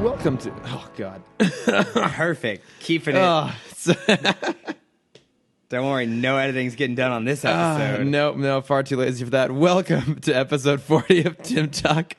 Welcome to... Oh, God. Perfect. Keeping it. Don't worry, no editing's getting done on this episode. No, far too lazy for that. Welcome to episode 40 of Timm Talk,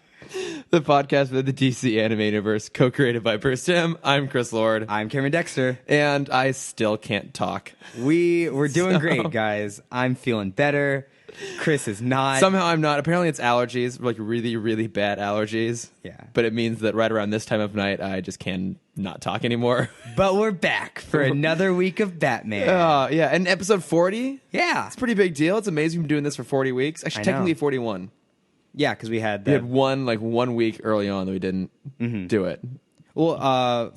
the podcast for the DC anime universe, co-created by Timm. I'm Chris Lord. I'm Cameron Dexter. And I still can't talk. We're doing great, guys. I'm feeling better. Chris is not. Somehow I'm not. Apparently it's allergies, like really, really bad allergies. Yeah. But it means that right around this time of night, I just can not talk anymore. But we're back for another week of Batman. Yeah. And episode 40? Yeah. It's a pretty big deal. It's amazing we've been doing this for 40 weeks. Actually, technically 41. Yeah, because we had 1 week early on that we didn't do it. Well,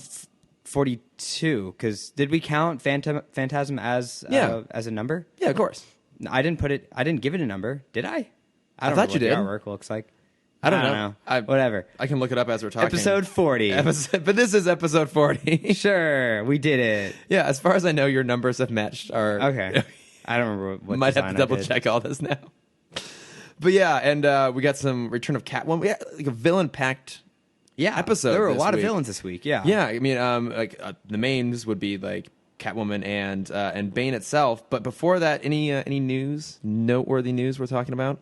42, because did we count Phantasm as a number? Yeah, of course. I didn't give it a number, did I? I thought you did. The artwork looks like. I don't know. Whatever. I can look it up as we're talking. Episode 40. But this is episode 40. Sure, we did it. Yeah, as far as I know, your numbers have matched our... Okay. I don't remember what Might have to double check all this now. But yeah, and we got some Return of Catwoman. We had like a villain-packed episode. There were a lot week. of villains this week, yeah. Yeah, I mean, the mains would be like Catwoman and Bane itself. But before that, any news, noteworthy news we're talking about?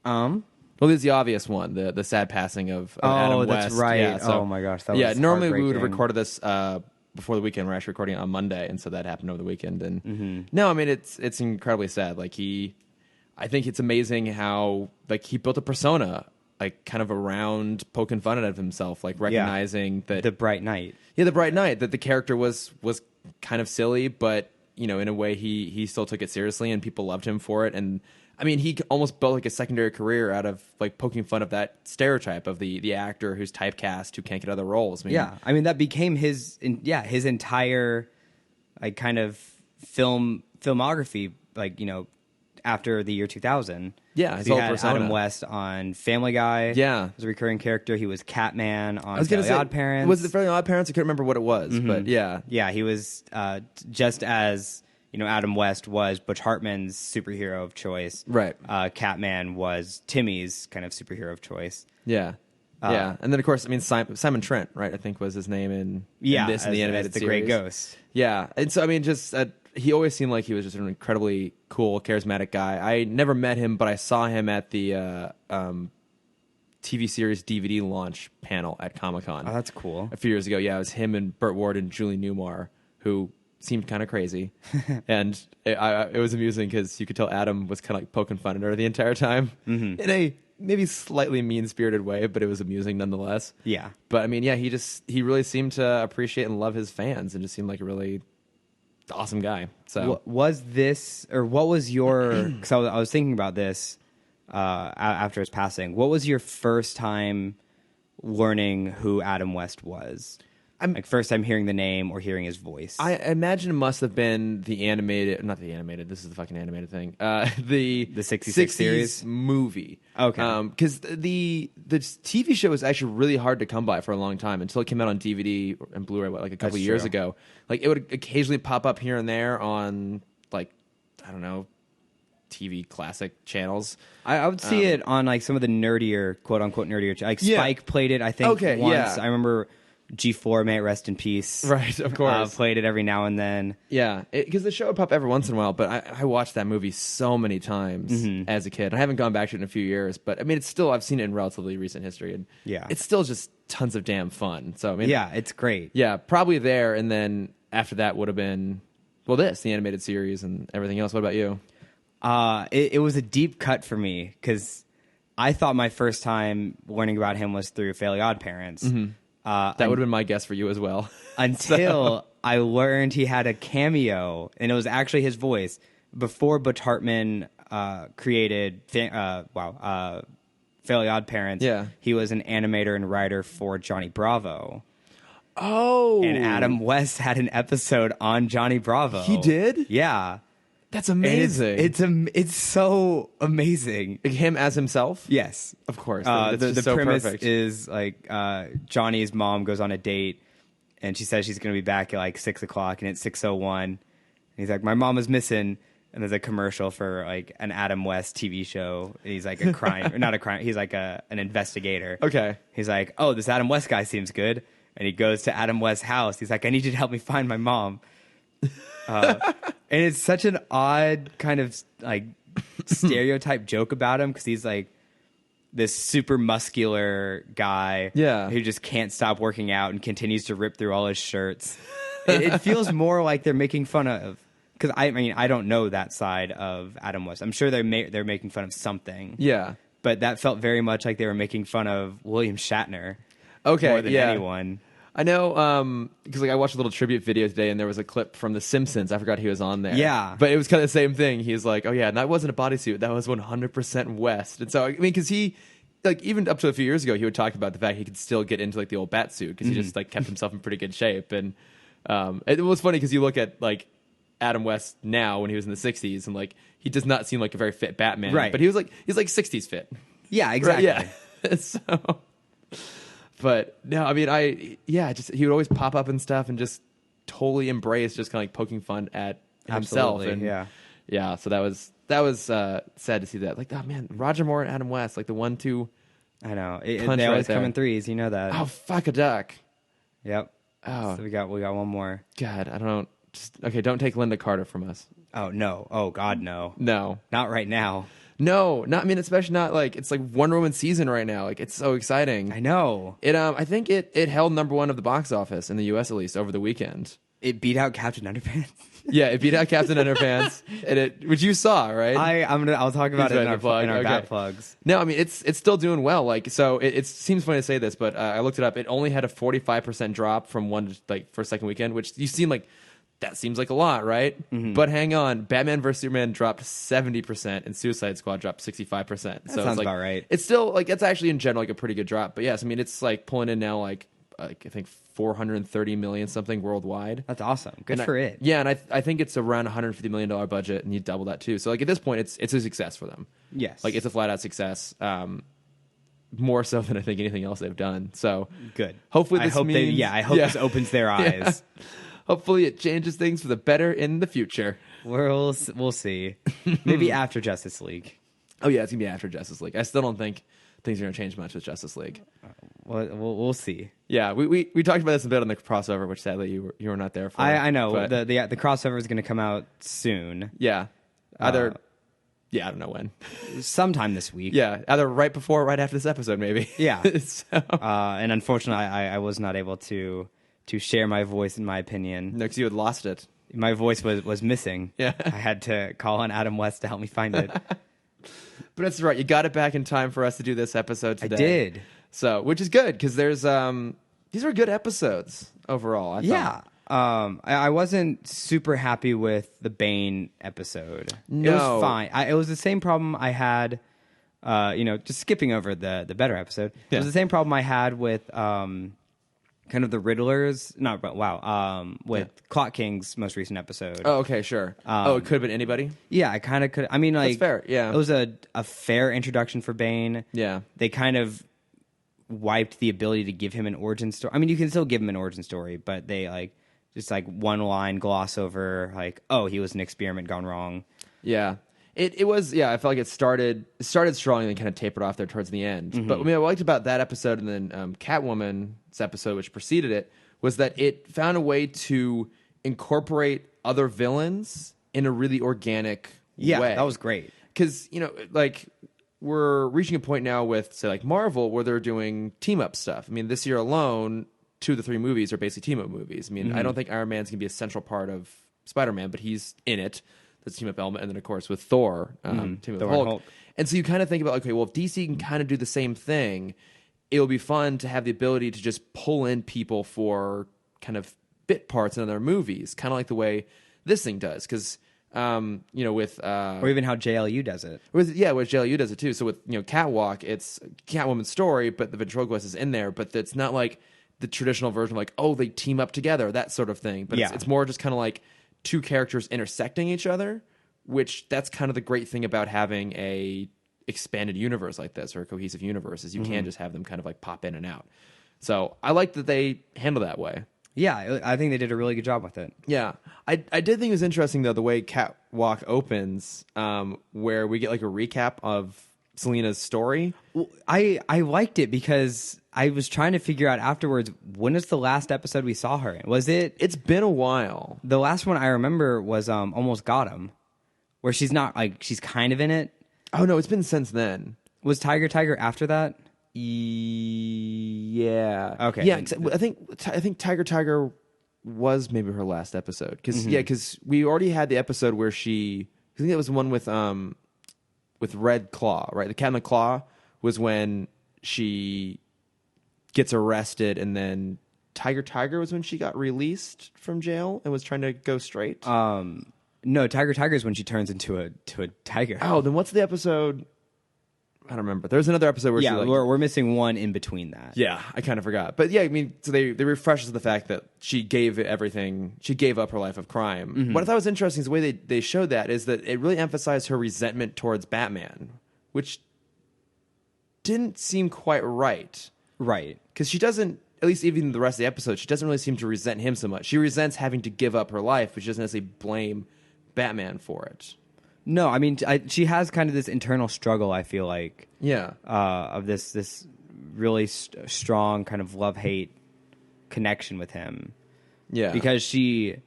Well, there's the obvious one, the sad passing of Adam West. That's right. Yeah, so, oh my gosh, that was normally we would have recorded this before the weekend. We're actually recording it on Monday, and so that happened over the weekend. And no, I mean it's incredibly sad. Like I think it's amazing how like he built a persona like kind of around poking fun at himself, like recognizing that the Bright Knight. Yeah, the Bright Knight, that the character was kind of silly, but in a way he still took it seriously and people loved him for it. And I mean, he almost built like a secondary career out of like poking fun of that stereotype of the actor who's typecast who can't get other roles. I mean that became his entire like kind of filmography, like after the year 2000. Yeah, his he whole had persona. Adam West on Family Guy. Yeah, as a recurring character. He was Catman on Fairly Odd Parents. Was it Fairly Odd Parents? I couldn't remember what it was, but yeah, he was just as Adam West was Butch Hartman's superhero of choice. Right. Catman was Timmy's kind of superhero of choice. Yeah. And then of course, I mean Simon Trent, right? I think was his name in this in the animated the series. Great Ghost. Yeah, and so I mean, just he always seemed like he was just an incredibly cool, charismatic guy. I never met him, but I saw him at the TV series DVD launch panel at Comic-Con. Oh, that's cool. A few years ago. Yeah, it was him and Burt Ward and Julie Newmar, who seemed kind of crazy. And it was amusing because you could tell Adam was kind of like poking fun at her the entire time in a maybe slightly mean-spirited way, but it was amusing nonetheless. Yeah. But I mean, yeah, he really seemed to appreciate and love his fans and just seemed like a really awesome guy. So was this, or what was your, because I was thinking about this after his passing, what was your first time learning who Adam West was? Like first time hearing the name or hearing his voice. I imagine it must have been the animated, not the animated, this is the fucking animated thing, the 66 series movie. Okay. Because the TV show was actually really hard to come by for a long time until it came out on DVD and Blu-ray like a couple of years ago. Like it would occasionally pop up here and there on like, I don't know, TV classic channels. I would see it on like some of the nerdier, quote unquote nerdier, like Spike played it, I think, once. Yeah. I remember G4, may it rest in peace. Right, of course. Played it every now and then. Yeah, because the show would pop every once in a while, but I watched that movie so many times as a kid. I haven't gone back to it in a few years, but I mean, it's still, I've seen it in relatively recent history, and it's still just tons of damn fun. So I mean, yeah, it's great. Yeah, probably there, and then after that would have been, the animated series and everything else. What about you? It was a deep cut for me, because I thought my first time learning about him was through Fairly Odd Parents. That would have been my guess for you as well. Until I learned he had a cameo, and it was actually his voice. Before Butch Hartman created Fairly Odd Parents, he was an animator and writer for Johnny Bravo. Oh. And Adam West had an episode on Johnny Bravo. He did? Yeah. That's amazing. It's so amazing. Him as himself? Yes. Of course. The so premise perfect. is like Johnny's mom goes on a date and she says she's going to be back at like 6 o'clock, and it's 6:01. And he's like, my mom is missing. and there's a commercial for like an Adam West TV show. And he's like a crime, or not a crime. He's like an investigator. Okay. He's like, oh, this Adam West guy seems good, and he goes to Adam West's house. He's like, I need you to help me find my mom. And it's such an odd kind of like stereotype joke about him because he's like this super muscular guy who just can't stop working out and continues to rip through all his shirts. It feels more like they're making fun of, because I mean, I don't know that side of Adam West. I'm sure they're making fun of something. Yeah. But that felt very much like they were making fun of William Shatner. Okay, more than anyone. I know, because like I watched a little tribute video today, and there was a clip from The Simpsons. I forgot he was on there. Yeah, but it was kind of the same thing. He was like, "Oh yeah, and that wasn't a bodysuit. That was 100% West." And so I mean, because he, like, even up to a few years ago, he would talk about the fact he could still get into like the old bat suit because he just like kept himself in pretty good shape. And it was funny because you look at like Adam West now when he was in the '60s, and like he does not seem like a very fit Batman, right? But he's like '60s fit. Yeah, exactly. Right? Yeah. So. But no, I mean, just he would always pop up and stuff and just totally embrace just kind of like poking fun at himself. Absolutely, and yeah. So that was sad to see that. Like, oh man, Roger Moore and Adam West, like the 1-2. I know they always come in threes. You know that. Oh fuck a duck. Yep. Oh, so we got one more. God, I don't. Don't take Linda Carter from us. Oh no. Oh God, no. No, not right now. No, not. I mean, especially not like it's like Wonder Woman season right now. Like it's so exciting. I know. It. I think it held #1 of the box office in the U.S. at least over the weekend. It beat out Captain Underpants. Yeah, it beat out Captain Underpants, which you saw, right? I'll talk about it in our bat plugs. No, I mean it's still doing well. Like so, it seems funny to say this, but I looked it up. It only had a 45% drop from first second weekend, which you seem like. That seems like a lot, right? Mm-hmm. But hang on, Batman vs Superman dropped 70%, and Suicide Squad dropped 65%. That sounds like, about right. It's still like it's actually in general like a pretty good drop. But yes, I mean it's like pulling in now like I think 430 million something worldwide. That's awesome. Good for it. Yeah, and I think it's around $150 million budget, and you double that too. So like at this point, it's a success for them. Yes, like it's a flat out success. More so than I think anything else they've done. So good. Hopefully, this I hope this opens their eyes. Yeah. Hopefully it changes things for the better in the future. We'll see. Maybe after Justice League. Oh yeah, it's gonna be after Justice League. I still don't think things are gonna change much with Justice League. We'll see. Yeah, we talked about this a bit on the crossover, which sadly you were not there for. I know but the crossover is gonna come out soon. Yeah, either. I don't know when. Sometime this week. Yeah, either right before or right after this episode, maybe. Yeah. And unfortunately, I was not able to share my voice and my opinion. No, because you had lost it. My voice was missing. Yeah. I had to call on Adam West to help me find it. But that's right. You got it back in time for us to do this episode today. I did. So, which is good, because there's these are good episodes overall, I thought. I wasn't super happy with the Bane episode. No. It was fine. It was the same problem I had, just skipping over the better episode. Yeah. It was the same problem I had with kind of the Riddlers, with Clock King's most recent episode. Oh, okay, sure. It could have been anybody? Yeah, I kind of could. I mean, like... That's fair, yeah. It was a fair introduction for Bane. Yeah. They kind of wiped the ability to give him an origin story. I mean, you can still give him an origin story, but they, just, one line gloss over, he was an experiment gone wrong. Yeah. It was, I felt like it started strong and then kind of tapered off there towards the end. Mm-hmm. But I mean, what I liked about that episode and then Catwoman's episode, which preceded it, was that it found a way to incorporate other villains in a really organic way. Yeah, that was great. Because, we're reaching a point now with, say, Marvel, where they're doing team-up stuff. I mean, this year alone, 2 of the 3 movies are basically team-up movies. I mean, I don't think Iron Man's going to be a central part of Spider-Man, but he's in it. That's team-up element, and then of course with Thor, team-up Hulk. And so you kind of think about, okay, well, if DC can kind of do the same thing, it'll be fun to have the ability to just pull in people for kind of bit parts in other movies, kind of like the way this thing does. Because with or even how JLU does it. With JLU does it too. So with Catwalk, it's Catwoman's story, but the ventriloquist is in there, but it's not like the traditional version of they team up together, that sort of thing. But it's more just kind of like 2 characters intersecting each other, which that's kind of the great thing about having a expanded universe like this, or a cohesive universe, is you can just have them kind of pop in and out. So I like that they handle that way. Yeah, I think they did a really good job with it. Yeah. I did think it was interesting, though, the way Catwalk opens, where we get like a recap of Selina's story. Well, I liked it because I was trying to figure out afterwards, when is the last episode we saw her in? Was it? It's been a while. The last one I remember was Almost Got Him, where she's not, like, she's kind of in it. Oh, no, it's been since then. Was Tiger after that? Yeah. Okay. Yeah, I think Tiger was maybe her last episode. Because we already had the episode where I think that was the one with Red Claw, right? The Cat in the Claw was when she gets arrested, and then Tiger was when she got released from jail and was trying to go straight. No, Tiger is when she turns into a tiger. Oh, then what's the episode? I don't remember. There's another episode where we're missing one in between that. Yeah, I kind of forgot. But yeah, I mean, so they refresh us with the fact that she gave everything. She gave up her life of crime. Mm-hmm. What I thought was interesting is the way they showed that is that it really emphasized her resentment towards Batman, which didn't seem quite right. Right. Because she doesn't, at least even the rest of the episode, she doesn't really seem to resent him so much. She resents having to give up her life, but she doesn't necessarily blame Batman for it. No, I mean, she has kind of this internal struggle, I feel like. Yeah. Of this really strong kind of love-hate connection with him. Yeah. Because we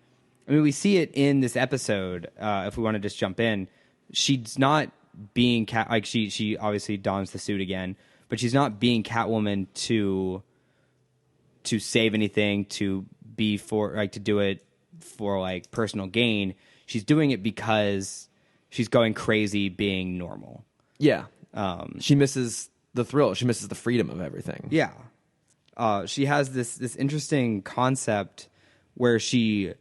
see it in this episode, if we want to just jump in. She's not being like she obviously dons the suit again, but she's not being Catwoman to save anything, to be for, like, to do it for, like, personal gain. She's doing it because she's going crazy being normal. Yeah. She misses the thrill. She misses the freedom of everything. Yeah. She has this interesting concept where she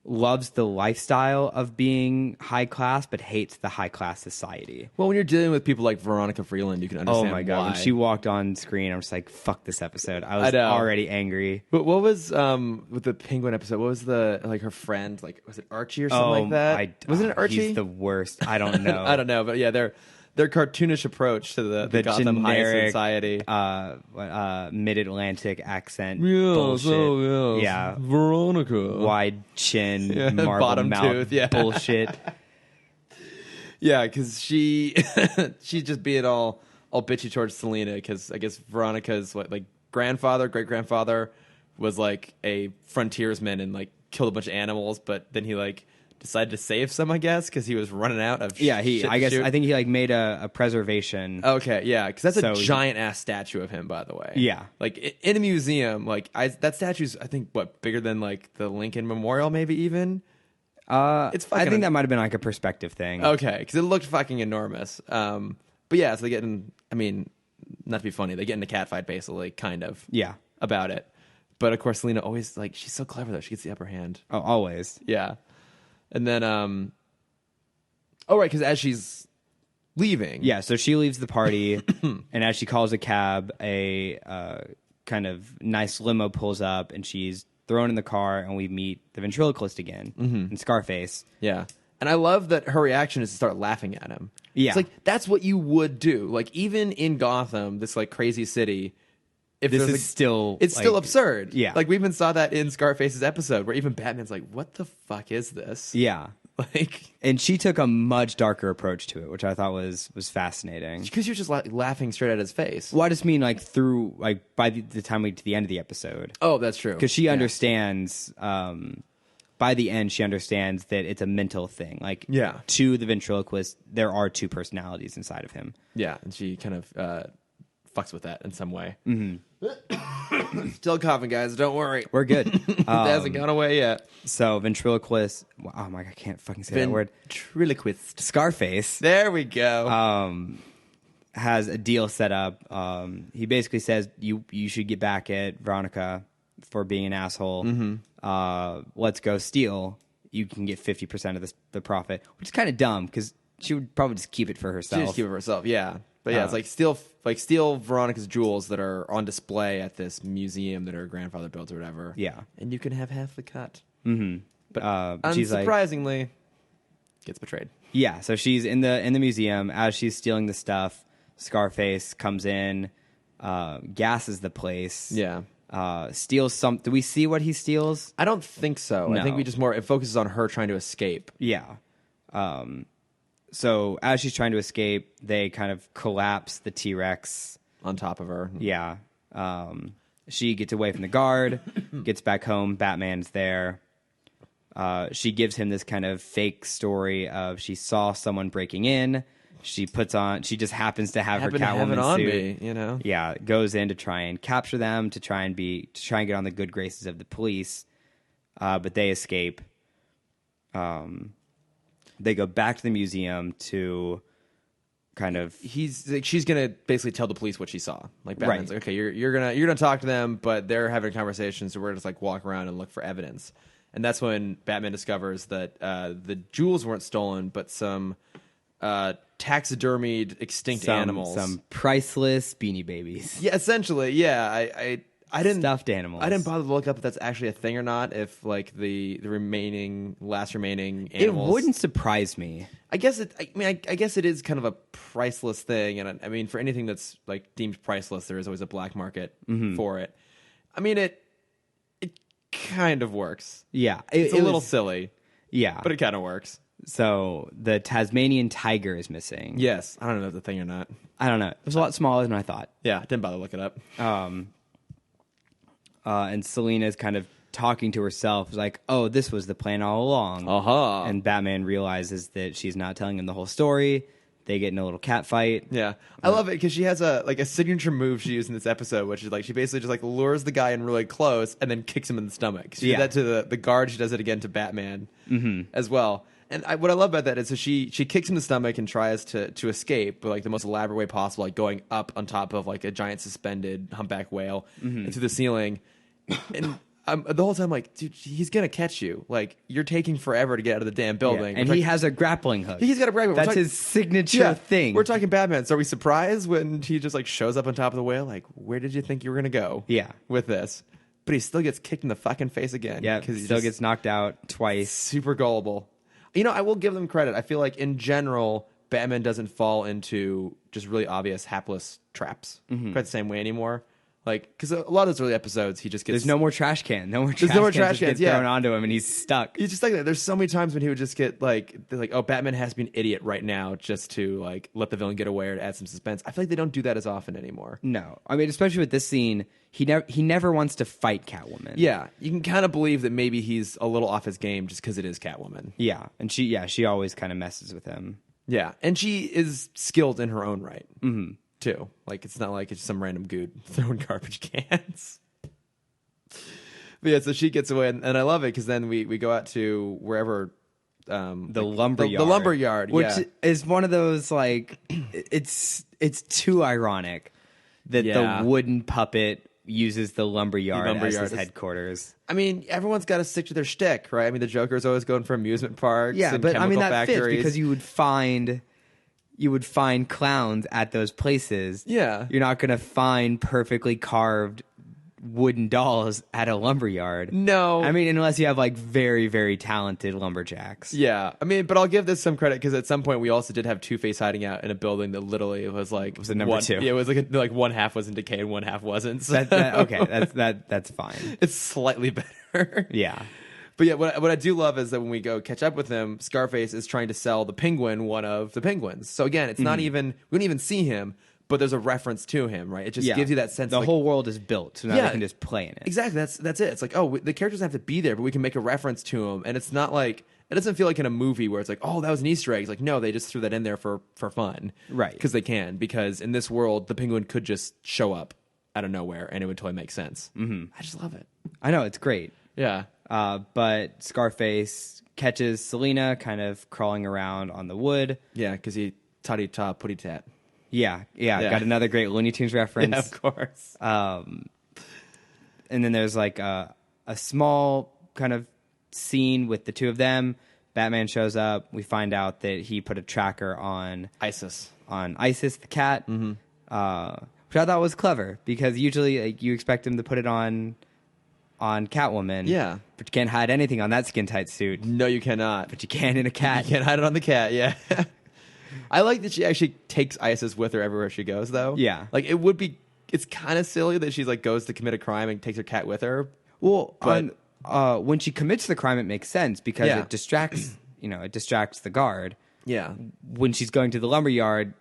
loves the lifestyle of being high class, but hates the high class society. Well, when you're dealing with people like Veronica Freeland, you can understand why. Oh my God. When she walked on screen, I was like, fuck this episode. I was already angry. But what was, with the Penguin episode, what was her friend, like, was it Archie or something like that? Wasn't it Archie? He's the worst. I don't know. I don't know, but yeah, their cartoonish approach to the Gotham generic, high society. Mid-Atlantic accent bullshit. Yeah. Veronica. Wide chin, marble bottom mouth tooth, bullshit. Yeah, because she's just being all bitchy towards Selina, because I guess Veronica's great grandfather was like a frontiersman and like killed a bunch of animals, but then he like decided to save some, I guess, because he was running out of I think he like made a preservation. Okay, yeah, because that's a giant ass statue of him, by the way. Yeah, like in a museum, like that statue's I think bigger than like the Lincoln Memorial, maybe even. It's fucking, I think that might have been like a perspective thing. Okay, because it looked fucking enormous. But yeah, so they get in. I mean, not to be funny, they get in a catfight basically, kind of. Yeah, about it. But of course, Selina always she's so clever though. She gets the upper hand. Oh, always. Yeah. And then, right, because as she's leaving. Yeah, so she leaves the party, and as she calls a cab, a kind of nice limo pulls up, and she's thrown in the car, and we meet the ventriloquist again, in Scarface. Yeah. And I love that her reaction is to start laughing at him. Yeah. It's like, that's what you would do. Like, even in Gotham, this, like, crazy city, if this is still... It's still absurd. Yeah. Like, we even saw that in Scarface's episode, where even Batman's like, what the fuck is this? Yeah. Like... And she took a much darker approach to it, which I thought was fascinating. Because you're just laughing straight at his face. Well, I just mean, like, through... Like, by the time we get to the end of the episode. Oh, that's true. Because she understands... by the end, she understands that it's a mental thing. Like, to the ventriloquist, there are two personalities inside of him. Yeah, and she kind of fucks with that in some way. Mm-hmm. Still coughing, guys. Don't worry. We're good. It hasn't gone away yet. So, ventriloquist... Oh, my God, I can't fucking say that word. Ventriloquist. Scarface. There we go. Has a deal set up. He basically says, you should get back at Veronica for being an asshole. Mm-hmm. Let's go steal. You can get 50% of the profit, which is kind of dumb because she would probably just keep it for herself. She just keep it for herself, yeah. But yeah, it's like steal Veronica's jewels that are on display at this museum that her grandfather built or whatever. Yeah, and you can have half the cut. Mm-hmm. But unsurprisingly, gets betrayed. Yeah, so she's in the museum as she's stealing the stuff. Scarface comes in, gasses the place. Yeah. Steals some. Do we see what he steals? I don't think so. No. I think it focuses on her trying to escape. Yeah. So as she's trying to escape, they kind of collapse the T-Rex on top of her. Yeah. She gets away from the guard, gets back home. Batman's there. She gives him this kind of fake story of she saw someone breaking in. She just happens to have her Catwoman suit. Me, you know? Yeah, goes in to try and capture them, to try and get on the good graces of the police. But they escape. They go back to the museum to kind of. She's gonna basically tell the police what she saw. Like Batman's like, okay, you're gonna talk to them, but they're having a conversation, so we're gonna just like walk around and look for evidence. And that's when Batman discovers that the jewels weren't stolen, but some taxidermied extinct animals, some priceless Beanie Babies. Yeah, essentially. Yeah, I didn't stuffed animals. I didn't bother to look up if that's actually a thing or not. If like the last remaining animals, it wouldn't surprise me. I guess it. I guess it is kind of a priceless thing, and I mean, for anything that's like deemed priceless, there is always a black market for it. I mean, it kind of works. Yeah, it's a little silly. Yeah, but it kind of works. So the Tasmanian tiger is missing. Yes, I don't know if that's a thing or not. I don't know. It was a lot smaller than I thought. Yeah, didn't bother to look it up. And Selina's kind of talking to herself, like, "Oh, this was the plan all along." And Batman realizes that she's not telling him the whole story. They get in a little cat fight. Yeah, I love it because she has a signature move she used in this episode, which is like she basically just like lures the guy in really close and then kicks him in the stomach. She did that to the guard. She does it again to Batman as well. And what I love about that is so she kicks him in the stomach and tries to escape, but like the most elaborate way possible, like going up on top of like a giant suspended humpback whale into the ceiling. And the whole time, like, dude, he's gonna catch you. Like, you're taking forever to get out of the damn building. Yeah, and he has a grappling hook. He's got a grappling hook. That's his signature thing. We're talking Batman. So are we surprised when he just like shows up on top of the whale? Like, where did you think you were gonna go? Yeah, with this, but he still gets kicked in the fucking face again. Yeah, because he still gets knocked out twice. Super gullible. You know, I will give them credit. I feel like in general, Batman doesn't fall into just really obvious hapless traps quite the same way anymore. Like, because a lot of those early episodes, he just gets... There's no more trash can. No more trash cans thrown onto him, and he's stuck. He's just like that. There's so many times when he would just get, like, oh, Batman has to be an idiot right now just to, like, let the villain get away or to add some suspense. I feel like they don't do that as often anymore. No. I mean, especially with this scene, he never wants to fight Catwoman. Yeah. You can kind of believe that maybe he's a little off his game just because it is Catwoman. Yeah. And she always kind of messes with him. Yeah. And she is skilled in her own right. Mm-hmm. Too. Like, it's not like it's some random dude throwing garbage cans. But yeah, so she gets away, and I love it because then we go out to wherever the lumber yard. The lumber yard, which is one of those, like, it's too ironic that the wooden puppet uses the lumber yard as his headquarters. I mean, everyone's got to stick to their shtick, right? I mean, the Joker's always going for amusement parks and but I mean, that factories. Fits because you would find clowns at those places. Yeah. You're not going to find perfectly carved wooden dolls at a lumberyard. No. I mean, unless you have, like, very, very talented lumberjacks. Yeah. I mean, but I'll give this some credit because at some point we also did have Two-Face hiding out in a building that literally was like... was the number two. Yeah, it was like one half was in decay and one half wasn't. So. Okay, that's fine. It's slightly better. Yeah. But yeah, what I do love is that when we go catch up with him, Scarface is trying to sell the Penguin one of the penguins. So again, it's not even... We don't even see him, but there's a reference to him, right? It just gives you that sense. The whole world is built, so now they can just play in it. Exactly. That's it. It's like, oh, the characters don't have to be there, but we can make a reference to him. And it's not like... It doesn't feel like in a movie where it's like, oh, that was an Easter egg. It's like, no, they just threw that in there for fun. Right. Because they can. Because in this world, the Penguin could just show up out of nowhere, and it would totally make sense. Mm-hmm. I just love it. I know. It's great. Yeah. But Scarface catches Selina kind of crawling around on the wood. Yeah, because he toddy-ta, putty-tat. Yeah. Got another great Looney Tunes reference. Yeah, of course. And then there's like a small kind of scene with the two of them. Batman shows up. We find out that he put a tracker on Isis. On Isis, the cat. Mm-hmm. Which I thought was clever because usually you expect him to put it on Catwoman. Yeah. But you can't hide anything on that skin tight suit. No, you cannot. But you can in a cat. You can't hide it on the cat, yeah. I like that she actually takes Isis with her everywhere she goes, though. Yeah. Like, it would be... it's kind of silly that she's like goes to commit a crime and takes her cat with her. Well, when she commits the crime, it makes sense because it distracts, it distracts the guard. Yeah. When she's going to the lumberyard,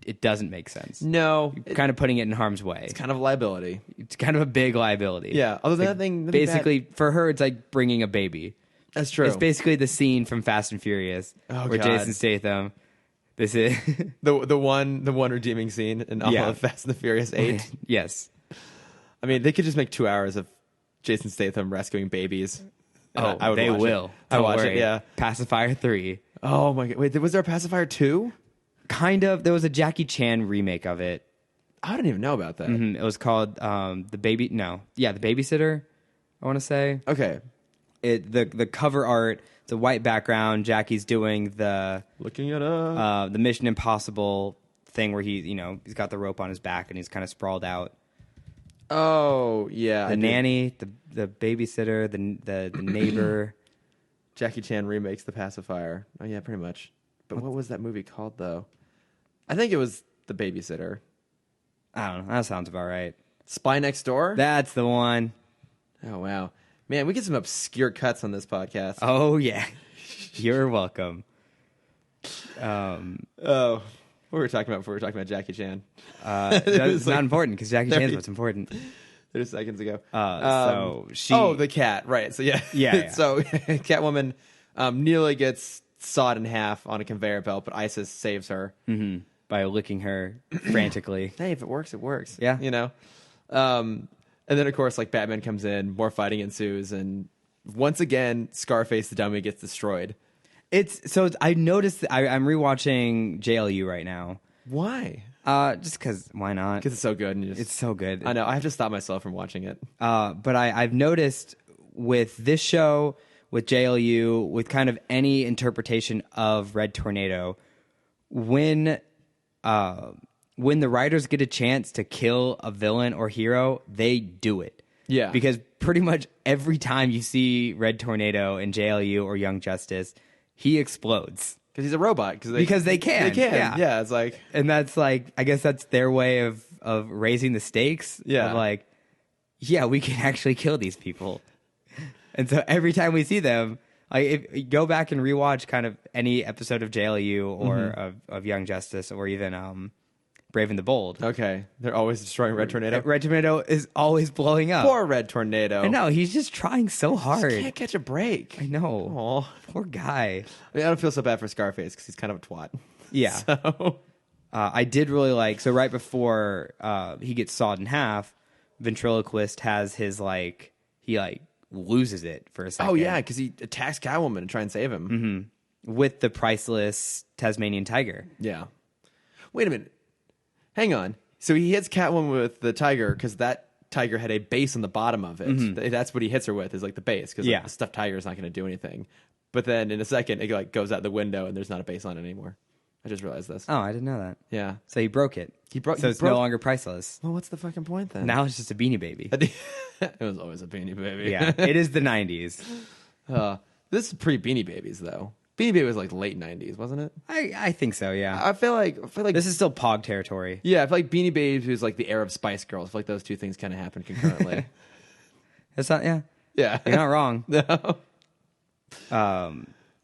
it doesn't make sense. No. You're kind of putting it in harm's way. It's kind of a liability. It's kind of a big liability. Yeah. Although like, that thing... Basically, for her, it's like bringing a baby. That's true. It's basically the scene from Fast and Furious where Jason Statham... This is... the one redeeming scene in all of Fast and the Furious 8. Yes. I mean, they could just make 2 hours of Jason Statham rescuing babies. Oh, I would they will. I watch it, yeah. Pacifier 3. Oh, my God. Wait, was there a Pacifier 2? Kind of. There was a Jackie Chan remake of it. I didn't even know about that. Mm-hmm. It was called The Babysitter, I want to say. Okay. The cover art, it's a white background. Jackie's doing looking it up. The Mission Impossible thing where he's got the rope on his back and he's kind of sprawled out. Oh, yeah. The nanny, the babysitter, the neighbor. Jackie Chan remakes The Pacifier. Oh, yeah, pretty much. But what was that movie called, though? I think it was The Babysitter. I don't know. That sounds about right. Spy Next Door? That's the one. Oh, wow. Man, we get some obscure cuts on this podcast. Oh, yeah. You're welcome. What were we talking about before we were talking about Jackie Chan? It's not important because Jackie Chan's what's important. 30 seconds ago. So she... Oh, the cat. Right. So, yeah. Yeah. So, Catwoman nearly gets sawed in half on a conveyor belt, but Isis saves her. Mm-hmm. By licking her frantically. Hey, if it works, it works. Yeah. And then, of course, like Batman comes in, more fighting ensues, and once again, Scarface the dummy gets destroyed. I noticed that I'm rewatching JLU right now. Why? Just because why not? Because it's so good. It's so good. I know. I have to stop myself from watching it. But I've noticed with this show, with JLU, with kind of any interpretation of Red Tornado, when the writers get a chance to kill a villain or hero, they do it. Yeah. Because pretty much every time you see Red Tornado in JLU or Young Justice, he explodes. Because he's a robot. Because they can. They can. Yeah, it's like... And that's like, I guess that's their way of raising the stakes. Yeah. Of like, yeah, we can actually kill these people. And so every time we see them, like if you go back and rewatch kind of any episode of JLU or of Young Justice or even Brave and the Bold. Okay. They're always destroying Red Tornado. Red Tornado is always blowing up. Poor Red Tornado. I know. He's just trying so hard. He can't catch a break. I know. Aw. Poor guy. I don't feel so bad for Scarface because he's kind of a twat. Yeah. So. I did really like... So right before he gets sawed in half, Ventriloquist has his he loses it for a second. Oh, yeah, because he attacks Catwoman to try and save him. Mm-hmm. With the priceless Tasmanian tiger. Yeah. Wait a minute. Hang on. So he hits Catwoman with the tiger because that tiger had a base on the bottom of it. Mm-hmm. That's what he hits her with, is like the base, because the stuffed tiger is not going to do anything. But then in a second, it goes out the window and there's not a base on it anymore. I just realized this. Oh, I didn't know that. Yeah. So he broke it. So it's no longer priceless. Well, what's the fucking point then? Now it's just a Beanie Baby. It was always a Beanie Baby. Yeah, it is the 90s. This is pre-Beanie Babies, though. Beanie Baby was like late 90s, wasn't it? I think so, yeah. I feel like this is still Pog territory. Yeah, I feel like Beanie Babies was like the era of Spice Girls. I feel like those two things kind of happened concurrently. It's not, yeah. Yeah. You're not wrong. No.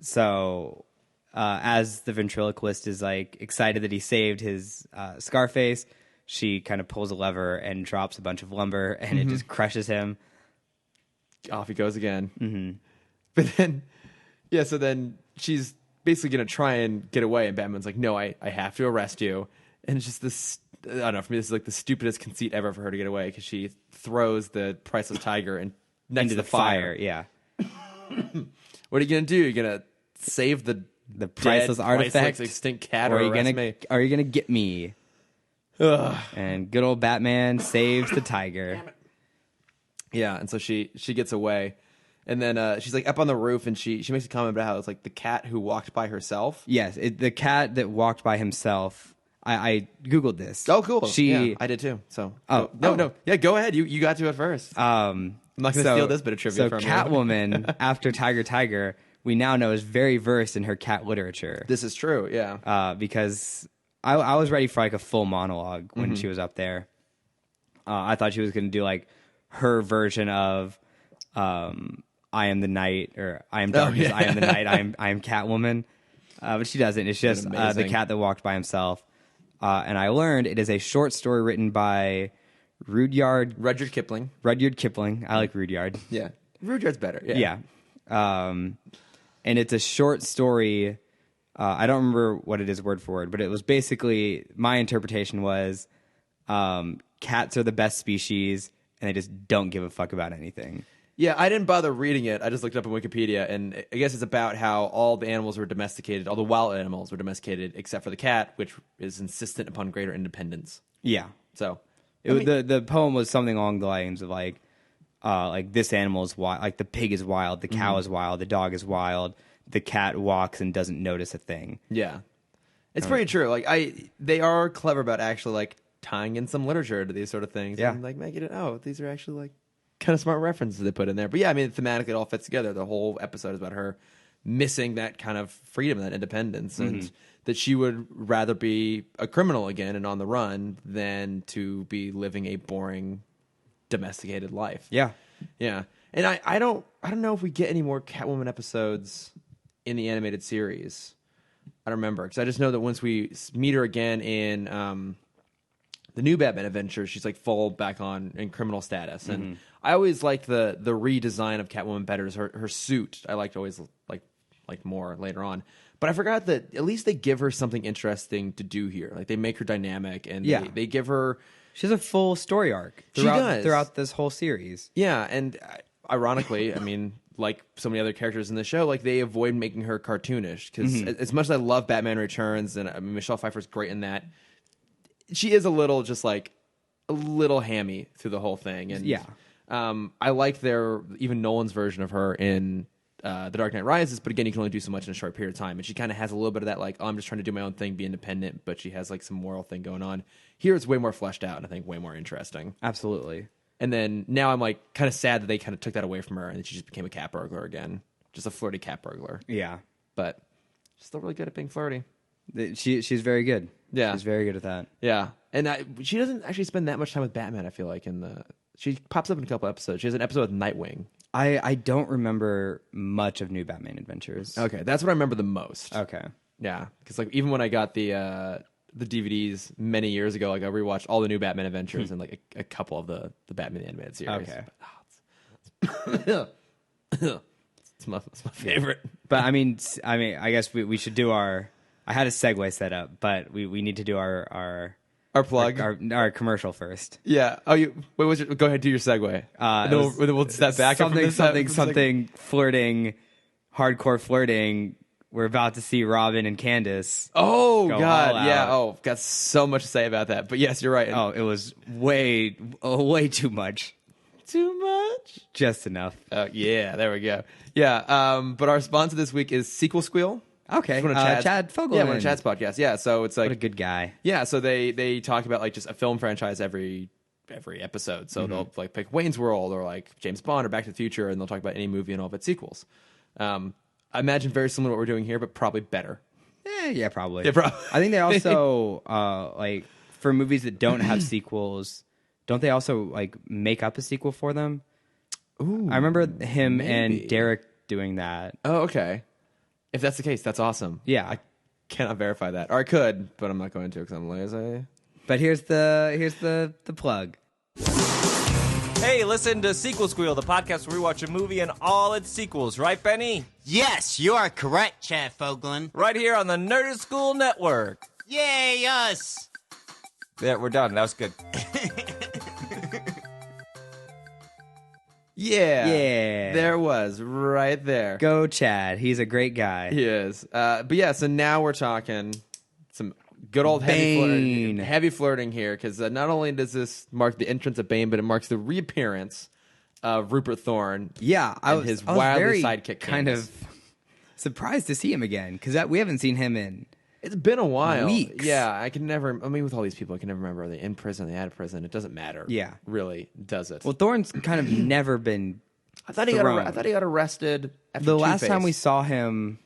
So as the ventriloquist is like excited that he saved his Scarface, she kind of pulls a lever and drops a bunch of lumber, and it just crushes him. Off he goes again. Mm-hmm. But then, yeah, so then she's basically going to try and get away, and Batman's like, no, I have to arrest you. And it's just this, I don't know, for me, this is like the stupidest conceit ever for her to get away, because she throws the priceless tiger next to the fire. Yeah. What are you going to do? You're going to save the priceless dead, artifact, priceless extinct cat, or are you gonna get me? Ugh. And good old Batman saves the tiger. Yeah, and so she gets away, and then she's like up on the roof, and she makes a comment about how it's like the cat who walked by herself. Yes, the cat that walked by himself. I googled this. Oh, cool. Yeah, I did too. So no. Yeah, go ahead. You got to it first. I'm not going to steal this bit of trivia from you. So Catwoman, after Tiger, we now know is very versed in her cat literature. This is true, yeah. Because I was ready for like a full monologue when she was up there. I thought she was going to do like her version of I am the night, or I am darkness, I am the night, I am Catwoman. But she doesn't. It's just the cat that walked by himself. And I learned it is a short story written by Rudyard Kipling. I like Rudyard. Yeah. Rudyard's better. Yeah. And it's a short story. I don't remember what it is word for word, but it was basically, my interpretation was cats are the best species and they just don't give a fuck about anything. Yeah, I didn't bother reading it. I just looked it up on Wikipedia, and I guess it's about how all the animals were domesticated, all the wild animals were domesticated, except for the cat, which is insistent upon greater independence. Yeah. So the poem was something along the lines of like this animal is wild, like the pig is wild, the cow is wild, the dog is wild, the cat walks and doesn't notice a thing. Yeah, it's pretty true. Like they are clever about actually like tying in some literature to these sort of things. Yeah, and like making it these are actually like kind of smart references they put in there. But yeah, I mean, thematically it all fits together. The whole episode is about her missing that kind of freedom, that independence, and that she would rather be a criminal again and on the run than to be living a boring domesticated life. Yeah. And I don't know if we get any more Catwoman episodes in the animated series. I don't remember, because I just know that once we meet her again in the new Batman adventure, she's like full back on in criminal status. And I always liked the redesign of Catwoman better. Her suit I liked more later on. But I forgot that at least they give her something interesting to do here. Like they make her dynamic, and they give her. She has a full story arc throughout this whole series. Yeah, and ironically, I mean, like so many other characters in the show, like they avoid making her cartoonish, because as much as I love Batman Returns, and I mean, Michelle Pfeiffer's great in that, she is a little hammy through the whole thing. And I like even Nolan's version of her in The Dark Knight Rises, but again, you can only do so much in a short period of time, and she kind of has a little bit of that, like, I'm just trying to do my own thing, be independent, but she has like some moral thing going on. Here it's way more fleshed out, and I think way more interesting. Absolutely. And then now I'm like kind of sad that they kind of took that away from her, and she just became a cat burglar again, just a flirty cat burglar. Yeah, but she's still really good at being flirty. She's very good. Yeah, she's very good at that. Yeah, and she doesn't actually spend that much time with Batman. I feel like she pops up in a couple episodes. She has an episode with Nightwing. I don't remember much of New Batman Adventures. Okay, that's what I remember the most. Okay, yeah, because like even when I got the DVDs many years ago, like I rewatched all the New Batman Adventures and like a couple of the Batman animated series. Okay, it's my favorite. But I mean, I guess we should do our. I had a segue set up, but we need to do our plug, our commercial first. Yeah. Oh, go ahead, do your segue. Then we'll step back. Something flirting, hardcore flirting. We're about to see Robin and Candace. Oh God, yeah. Oh, got so much to say about that. But yes, you're right. Oh, it was way too much. Too much? Just enough. Yeah, there we go. Yeah. But our sponsor this week is Sequel Squeal. Okay, Chad Fogelman. Yeah, one of Chad's podcasts. Yeah, so it's like what a good guy. Yeah, so they talk about like just a film franchise every episode. So they'll like pick Wayne's World or like James Bond or Back to the Future, and they'll talk about any movie and all of its sequels. I imagine very similar to what we're doing here, but probably better. Yeah, probably. Yeah, I think they also like for movies that don't have sequels, don't they also like make up a sequel for them? Ooh, I remember him and Derek doing that. Oh, okay. If that's the case, that's awesome. Yeah. I cannot verify that. Or I could, but I'm not going to because I'm lazy. But here's the plug. Hey, listen to Sequel Squeal, the podcast where we watch a movie and all its sequels. Right, Benny? Yes, you are correct, Chad Fogelman. Right here on the Nerd School Network. Yay, us! Yeah, we're done. That was good. Yeah. There was, right there. Go Chad. He's a great guy. He is. But yeah, so now we're talking some good old heavy flirting here, because not only does this mark the entrance of Bane, but it marks the reappearance of Rupert Thorne. Yeah, I was wildly sidekick kind of surprised to see him again, because we haven't seen him in. It's been a while. Weeks. Yeah, I mean, with all these people, I can never remember. Are they in prison? Are they out of prison? It doesn't matter. Yeah. Really, does it? Well, Thorne's kind of never been I thought he got arrested after the Two-Face. last time we saw him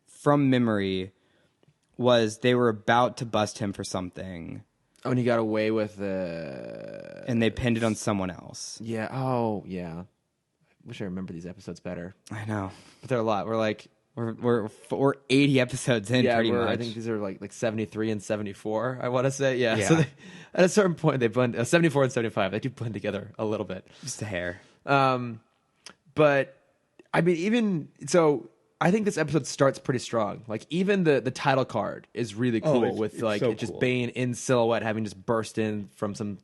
from memory was they were about to bust him for something. Oh, and he got away with the... And they pinned it on someone else. Yeah. Oh, yeah. Wish I remember these episodes better. I know. But they're a lot. We're like... We're 80 episodes in, pretty much. I think these are like 73 and 74, I want to say. Yeah. Yeah. So at a certain point, they blend... 74 and 75, they do blend together a little bit. Just a hair. But, I mean, even... So... I think this episode starts pretty strong. Like, even the title card is really cool with like so just cool. Bane in silhouette having just burst in from some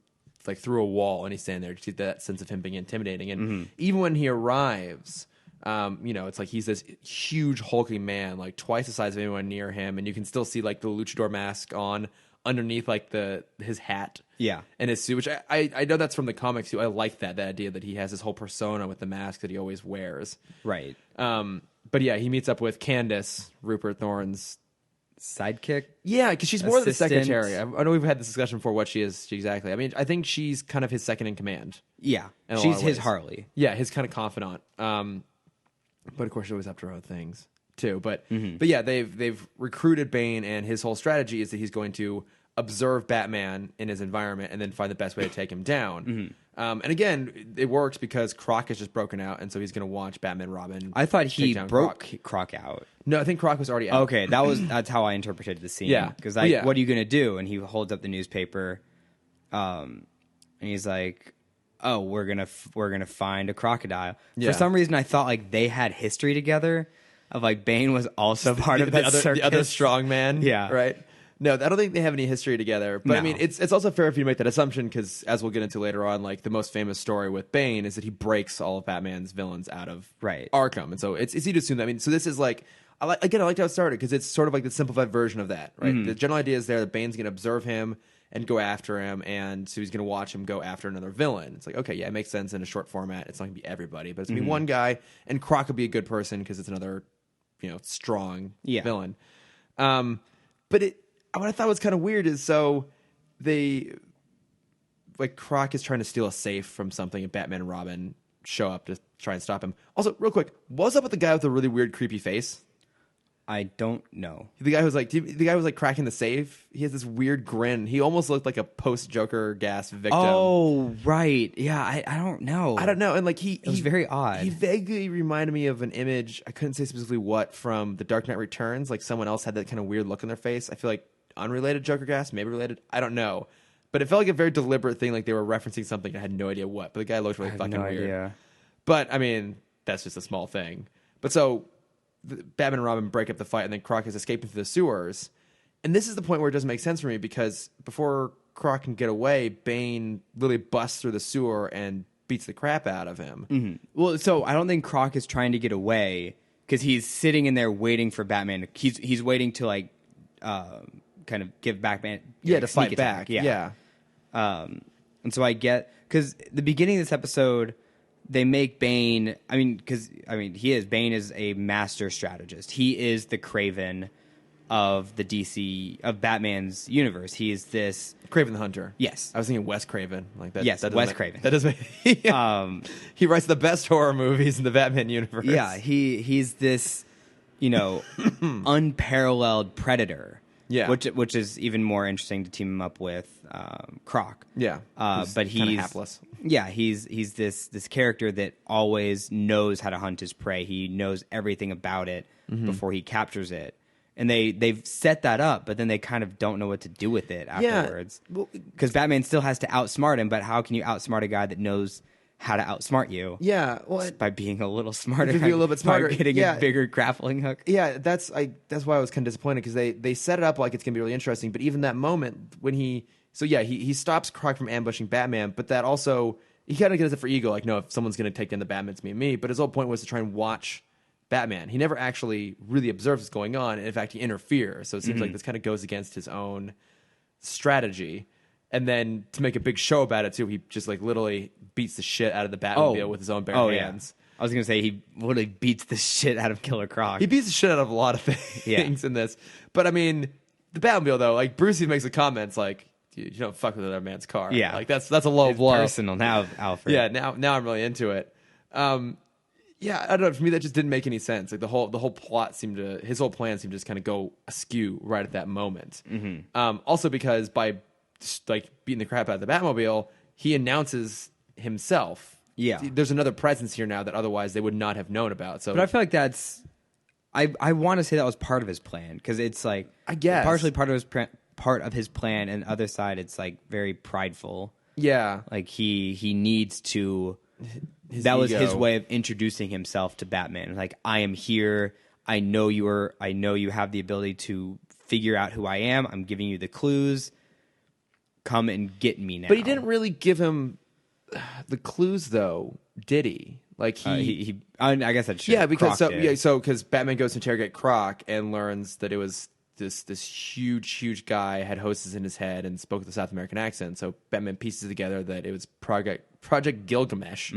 like through a wall, and he's standing there. You see that sense of him being intimidating. And even when he arrives, it's like he's this huge hulking man, like twice the size of anyone near him, and you can still see like the luchador mask on underneath like his hat. Yeah. And his suit, which I know that's from the comics too. I like that idea that he has this whole persona with the mask that he always wears. Right. But yeah, he meets up with Candace, Rupert Thorne's sidekick. Yeah, because she's more than the Assistant. secretary. I know we've had this discussion before what she is exactly. I mean, I think she's kind of his second in command. Yeah. in a lot She's of his ways. Harley. Yeah, his kind of confidant. But of course, she's always up to her own things too. But yeah, they've recruited Bane, and his whole strategy is that he's going to observe Batman in his environment and then find the best way to take him down. And again, it works because Croc is just broken out, and so he's going to watch Batman and Robin. I thought take he down broke Croc out. No, I think Croc was already out. Okay, that's how I interpreted the scene. Yeah. Because Well, yeah. what are you gonna do? And he holds up the newspaper, and he's like, "Oh, we're gonna find a crocodile." Yeah. For some reason, I thought like they had history together. Of like Bane was also part of that circus. The other strong man. Yeah. Right. No, I don't think they have any history together. But I No. mean, it's also fair if you make that assumption because, as we'll get into later on, like the most famous story with Bane is that he breaks all of Batman's villains out of Right. Arkham, and so it's easy to assume that. I mean, so this is like I like how it started because it's sort of like the simplified version of that, right? The general idea is there that Bane's going to observe him and go after him, and so he's going to watch him go after another villain. It's like, okay, yeah, it makes sense in a short format. It's not going to be everybody, but it's going to be one guy, and Croc will be a good person because it's another, strong villain. But what I thought was kind of weird is Croc is trying to steal a safe from something, and Batman and Robin show up to try and stop him. Also, real quick, what's up with the guy with the really weird, creepy face? I don't know. The guy who's like cracking the safe. He has this weird grin. He almost looked like a post Joker gas victim. Oh, right. Yeah, I don't know. I don't know. And like It was very odd. He vaguely reminded me of an image. I couldn't say specifically what from The Dark Knight Returns. Like someone else had that kind of weird look on their face. I feel like unrelated Joker gas, maybe related. I don't know. But it felt like a very deliberate thing. Like they were referencing something. I had no idea what. But the guy looked really fucking no weird. idea. But I mean, that's just a small thing. But so Batman and Robin break up the fight, and then Croc is escaping through the sewers. And this is the point where it doesn't make sense for me because before Croc can get away, Bane really busts through the sewer and beats the crap out of him. Well, so I don't think Croc is trying to get away because he's sitting in there waiting for Batman. He's waiting to like kind of give Batman To sneak fight attack. back. Yeah. And so I get because the beginning of this episode they make Bane. Bane is a master strategist. He is the Kraven of the DC of Batman's universe. He is this Kraven the Hunter. Yes, I was thinking Wes Craven. Like that. Yes, that Wes Craven. That doesn't make, he writes the best horror movies in the Batman universe. Yeah, he's this, unparalleled predator. Yeah, which is even more interesting to team him up with Croc. Yeah, but he's hapless. Yeah, he's this character that always knows how to hunt his prey. He knows everything about it before he captures it. And they've set that up, but then they kind of don't know what to do with it afterwards. Because Batman still has to outsmart him, but how can you outsmart a guy that knows how to outsmart you? Yeah, well, by being a little smarter. Be a little bit smarter. By getting a bigger grappling hook. Yeah, that's why I was kind of disappointed because they set it up like it's gonna be really interesting, but even that moment when he stops Croc from ambushing Batman, but that also he kind of gets it for ego, like no, if someone's gonna take down the Batman, it's me and me. But his whole point was to try and watch Batman. He never actually really observes what's going on, and in fact, he interferes. So it seems like this kind of goes against his own strategy. And then to make a big show about it too, he just like literally beats the shit out of the Batmobile with his own bare hands. I was gonna say he literally beats the shit out of Killer Croc. He beats the shit out of a lot of things in this. But I mean, the Batmobile though, like Brucey makes the comments like, "You don't fuck with another man's car." Yeah, like that's a low blow. Personal now, Alfred. Yeah, now I'm really into it. Yeah, I don't know. For me, that just didn't make any sense. Like the whole plot his whole plan seemed to just kind of go askew right at that moment. Also because by like beating the crap out of the Batmobile, he announces himself. Yeah. There's another presence here now that otherwise they would not have known about. So, but I feel like that's. I want to say that was part of his plan because it's like I guess partially part of his plan, and the other side it's like very prideful. Yeah, like he needs to. That was his way of introducing himself to Batman. Like, I am here. I know you have the ability to figure out who I am. I'm giving you the clues. Come and get me now. But he didn't really give him the clues, though, did he? Like I guess that's true. Yeah, because Batman goes to interrogate Croc and learns that it was this huge guy had hostess in his head and spoke with a South American accent. So Batman pieces together that it was Project Gilgamesh,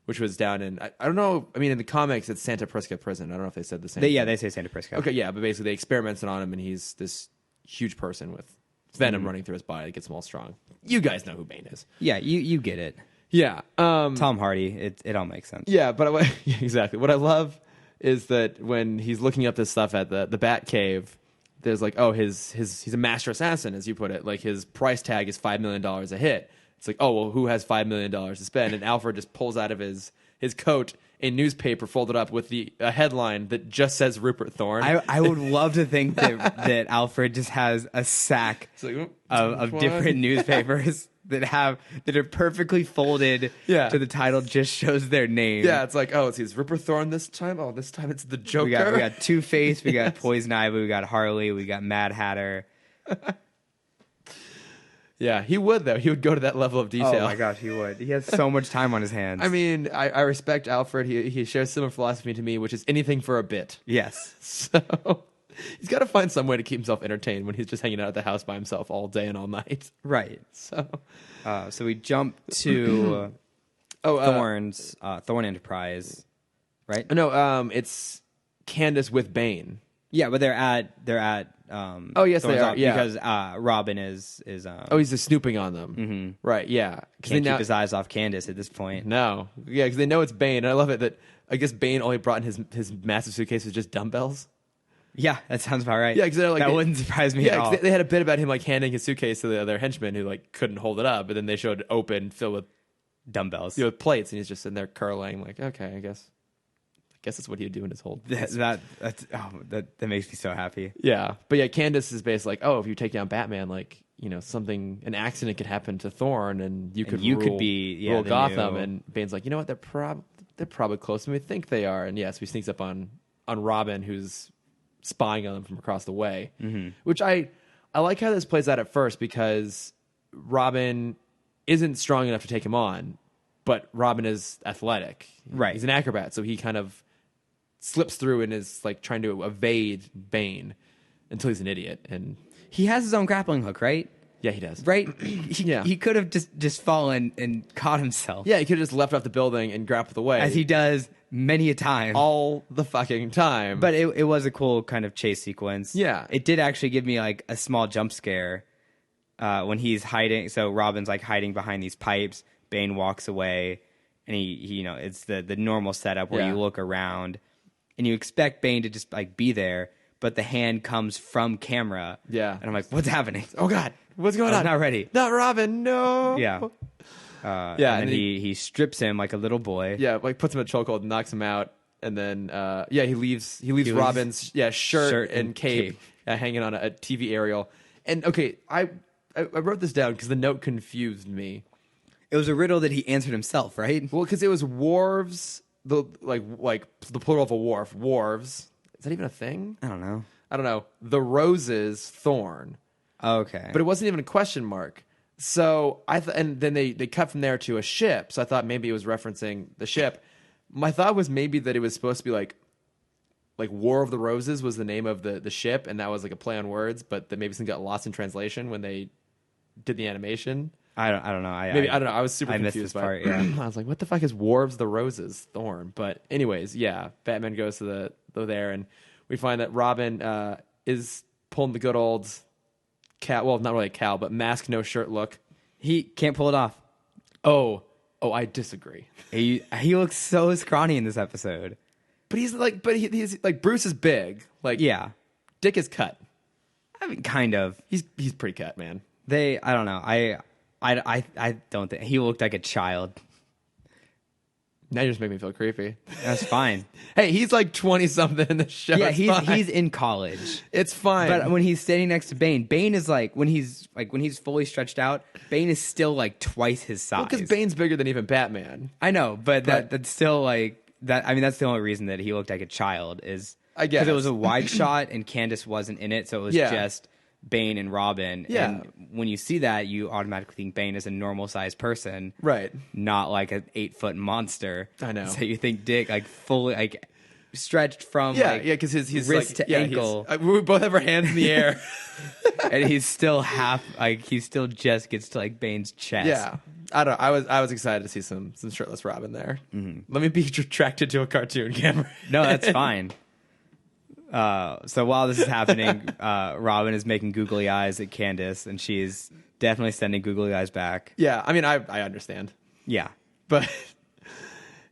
which was down in I don't know. I mean, in the comics, it's Santa Prisca prison. I don't know if they said the same. They say Santa Prisca. Okay, yeah, but basically they experimented on him, and he's this huge person with venom running through his body that gets him all strong. You guys know who Bane is. Yeah, you get it. Yeah, Tom Hardy. It all makes sense. Yeah, but yeah, exactly. What I love is that when he's looking up this stuff at the Bat Cave, there's like, oh, he's a master assassin, as you put it. Like, his price tag is $5 million a hit. It's like, oh, well, who has $5 million to spend? And Alfred just pulls out of his coat a newspaper folded up with a headline that just says Rupert Thorne. I would love to think that Alfred just has a sack of different newspapers that are perfectly folded to the title, just shows their name. Yeah, it's like, oh, it's Rupert Thorne this time. Oh, this time it's the Joker. We got Two-Face, we got Poison Ivy, we got Harley, we got Mad Hatter. Yeah, he would, though. He would go to that level of detail. Oh, my gosh, he would. He has so much time on his hands. I mean, I respect Alfred. He shares similar philosophy to me, which is anything for a bit. Yes. So he's got to find some way to keep himself entertained when he's just hanging out at the house by himself all day and all night. Right. So we jump to Thorn Enterprise, right? No, it's Candace with Bane. Yeah, but they're at oh yes, they are. Yeah, because Robin is oh, he's just snooping on them. Mm-hmm. Right? Yeah, can't keep his eyes off Candace at this point. No, yeah, because they know it's Bane. And I love it that I guess Bane only brought in his massive suitcase with just dumbbells. Yeah, that sounds about right. Yeah, because like, that wouldn't surprise me at all. They had a bit about him like handing his suitcase to the other henchmen who like couldn't hold it up, but then they showed it open, filled with dumbbells, with plates, and he's just sitting there curling. Like, okay, I guess that's what he would do in his whole. That makes me so happy. Yeah, but yeah, Candace is basically like, oh, if you take down Batman, like, you know, an accident could happen to Thorne, and you could rule Gotham. And Bane's like, you know what, they're probably closer than we think they are. And yes, he sneaks up on Robin, who's spying on them from across the way. Mm-hmm. Which I like how this plays out at first, because Robin isn't strong enough to take him on, but Robin is athletic. Right, he's an acrobat, so he kind of slips through and is like trying to evade Bane until he's an idiot. And he has his own grappling hook, right? Yeah, he does. Right? He could have just fallen and caught himself. Yeah, he could have just left off the building and grappled away. As he does many a time. All the fucking time. But it was a cool kind of chase sequence. Yeah. It did actually give me like a small jump scare when he's hiding. So Robin's like hiding behind these pipes. Bane walks away. And he you know, it's the normal setup where you look around and you expect Bane to just like be there, but the hand comes from camera. Yeah. And I'm like, what's happening? Oh God, what's going on? I'm not ready. Not Robin, no. Yeah. And then he strips him like a little boy. Yeah, like puts him in a chokehold, knocks him out, and then he leaves Robin's shirt and cape hanging on a TV aerial. And okay, I wrote this down because the note confused me. It was a riddle that he answered himself, right? Well, because it was wharves, the plural of a wharf. Wharves. Is that even a thing? I don't know. The roses, Thorn. Okay. But it wasn't even a question mark. So and then they cut from there to a ship. So I thought maybe it was referencing the ship. My thought was maybe that it was supposed to be like War of the Roses was the name of the ship, and that was like a play on words, but that maybe something got lost in translation when they did the animation. I don't know. I don't know. I was super confused missed this part. Yeah. I was like, what the fuck is War of the Roses, Thorn? But anyways, yeah, Batman goes to there, and we find that Robin is pulling the good old cat. Well, not really a cow, but mask, no shirt look. He can't pull it off. Oh, I disagree. He looks so scrawny in this episode. But he's like Bruce is big. Like, yeah, Dick is cut. I mean, kind of. He's pretty cut, man. I don't know. I don't think he looked like a child. Now you just make me feel creepy. That's fine. Hey, he's like 20-something in the show. Yeah, It's fine. he's in college. It's fine. But when he's standing next to Bane, Bane is like when he's fully stretched out, Bane is still like twice his size. Because Bane's bigger than even Batman. I know, but that's still like that. I mean, that's the only reason that he looked like a child is I guess because it was a wide shot and Candace wasn't in it, so it was just Bane and Robin. Yeah. And when you see that, you automatically think Bane is a normal sized person, Right. not like an 8-foot monster. I know. So you think Dick like fully like stretched from because his wrist like, to ankle, we both have our hands in the air. and he's still he still just gets to like Bane's chest. Yeah, I don't. I was excited to see some shirtless Robin there. Mm-hmm. Let me be attracted to a cartoon, Cameron. No, that's fine. So while this is happening, Robin is making googly eyes at Candace, and she's definitely sending googly eyes back. Yeah, I mean, I understand. Yeah, but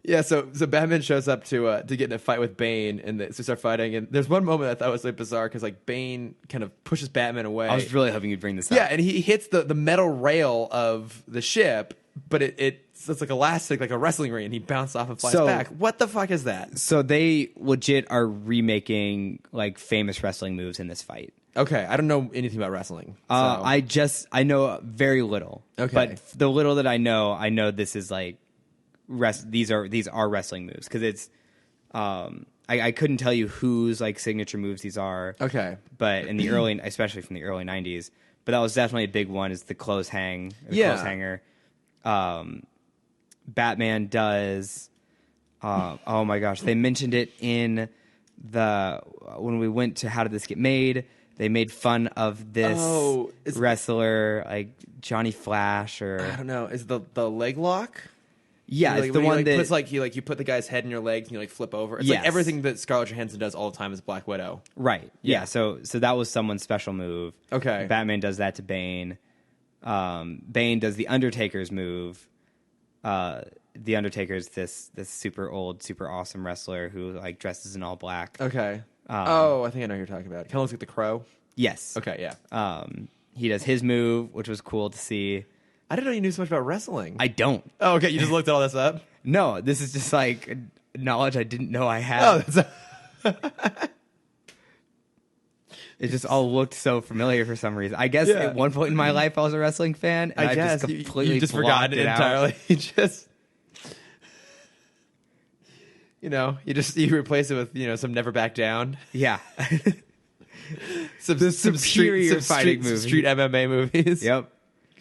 yeah, so Batman shows up to get in a fight with Bane, and they start fighting. And there's one moment I thought was like bizarre because like Bane kind of pushes Batman away. I was really hoping you'd bring this up. Yeah, and he hits the metal rail of the ship, but it's like elastic, like a wrestling ring, and he bounced off and flies back. What the fuck is that? So they legit are remaking like famous wrestling moves in this fight. Okay, I don't know anything about wrestling. So. I know very little. Okay, but the little that I know this is like these are wrestling moves because it's I couldn't tell you whose like signature moves these are. Okay, but in the early, especially from the early '90s, but that was definitely a big one. Is the clothes hanger. Batman does. Oh my gosh, they mentioned it in when we went to How Did This Get Made? They made fun of this wrestler like Johnny Flash or I don't know. Is the leg lock? Yeah, it's the one that puts you put the guy's head in your legs and you like flip over. It's like everything that Scarlett Johansson does all the time is Black Widow. Right. Yeah. So that was someone's special move. Okay. Batman does that to Bane. Bane does the Undertaker's move. The Undertaker's this super old, super awesome wrestler who like dresses in all black. Okay. I think I know who you're talking about. Kind of looks like the Crow. Yes. Okay. Yeah. He does his move, which was cool to see. I didn't know you knew so much about wrestling. I don't. Oh, okay. You just looked all this up? No, this is just like knowledge I didn't know I had. It just all looked so familiar for some reason. I guess at one point in my life I was a wrestling fan, and I guess just completely you just forgot it entirely. You just, you replace it with some Never Back Down. Yeah. some superior fighting movies. Street MMA movies. Yep.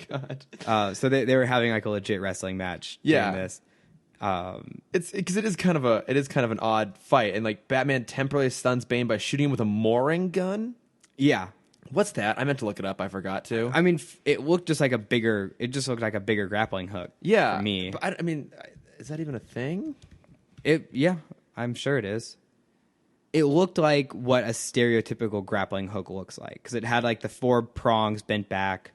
God. So they were having like a legit wrestling match during this. It's because it is kind of an odd fight, and like Batman temporarily stuns Bane by shooting him with a mooring gun. Yeah. What's that? I meant to look it up. I forgot to. I mean, it looked just like a bigger grappling hook. Yeah. For me. But I mean, is that even a thing? Yeah, I'm sure it is. It looked like what a stereotypical grappling hook looks like because it had like the 4 prongs bent back.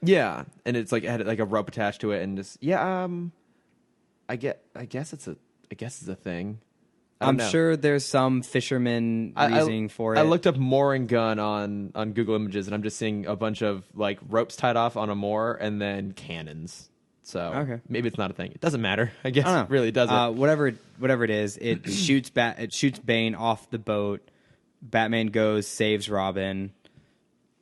Yeah, and it's like it had like a rope attached to it, and just I guess it's a thing. I'm sure there's some fisherman reasoning for it. I looked up mooring gun on Google Images, and I'm just seeing a bunch of like ropes tied off on a moor and then cannons. So maybe it's not a thing. It doesn't matter. I guess it really doesn't. Whatever it is, it shoots Bane off the boat. Batman goes, saves Robin.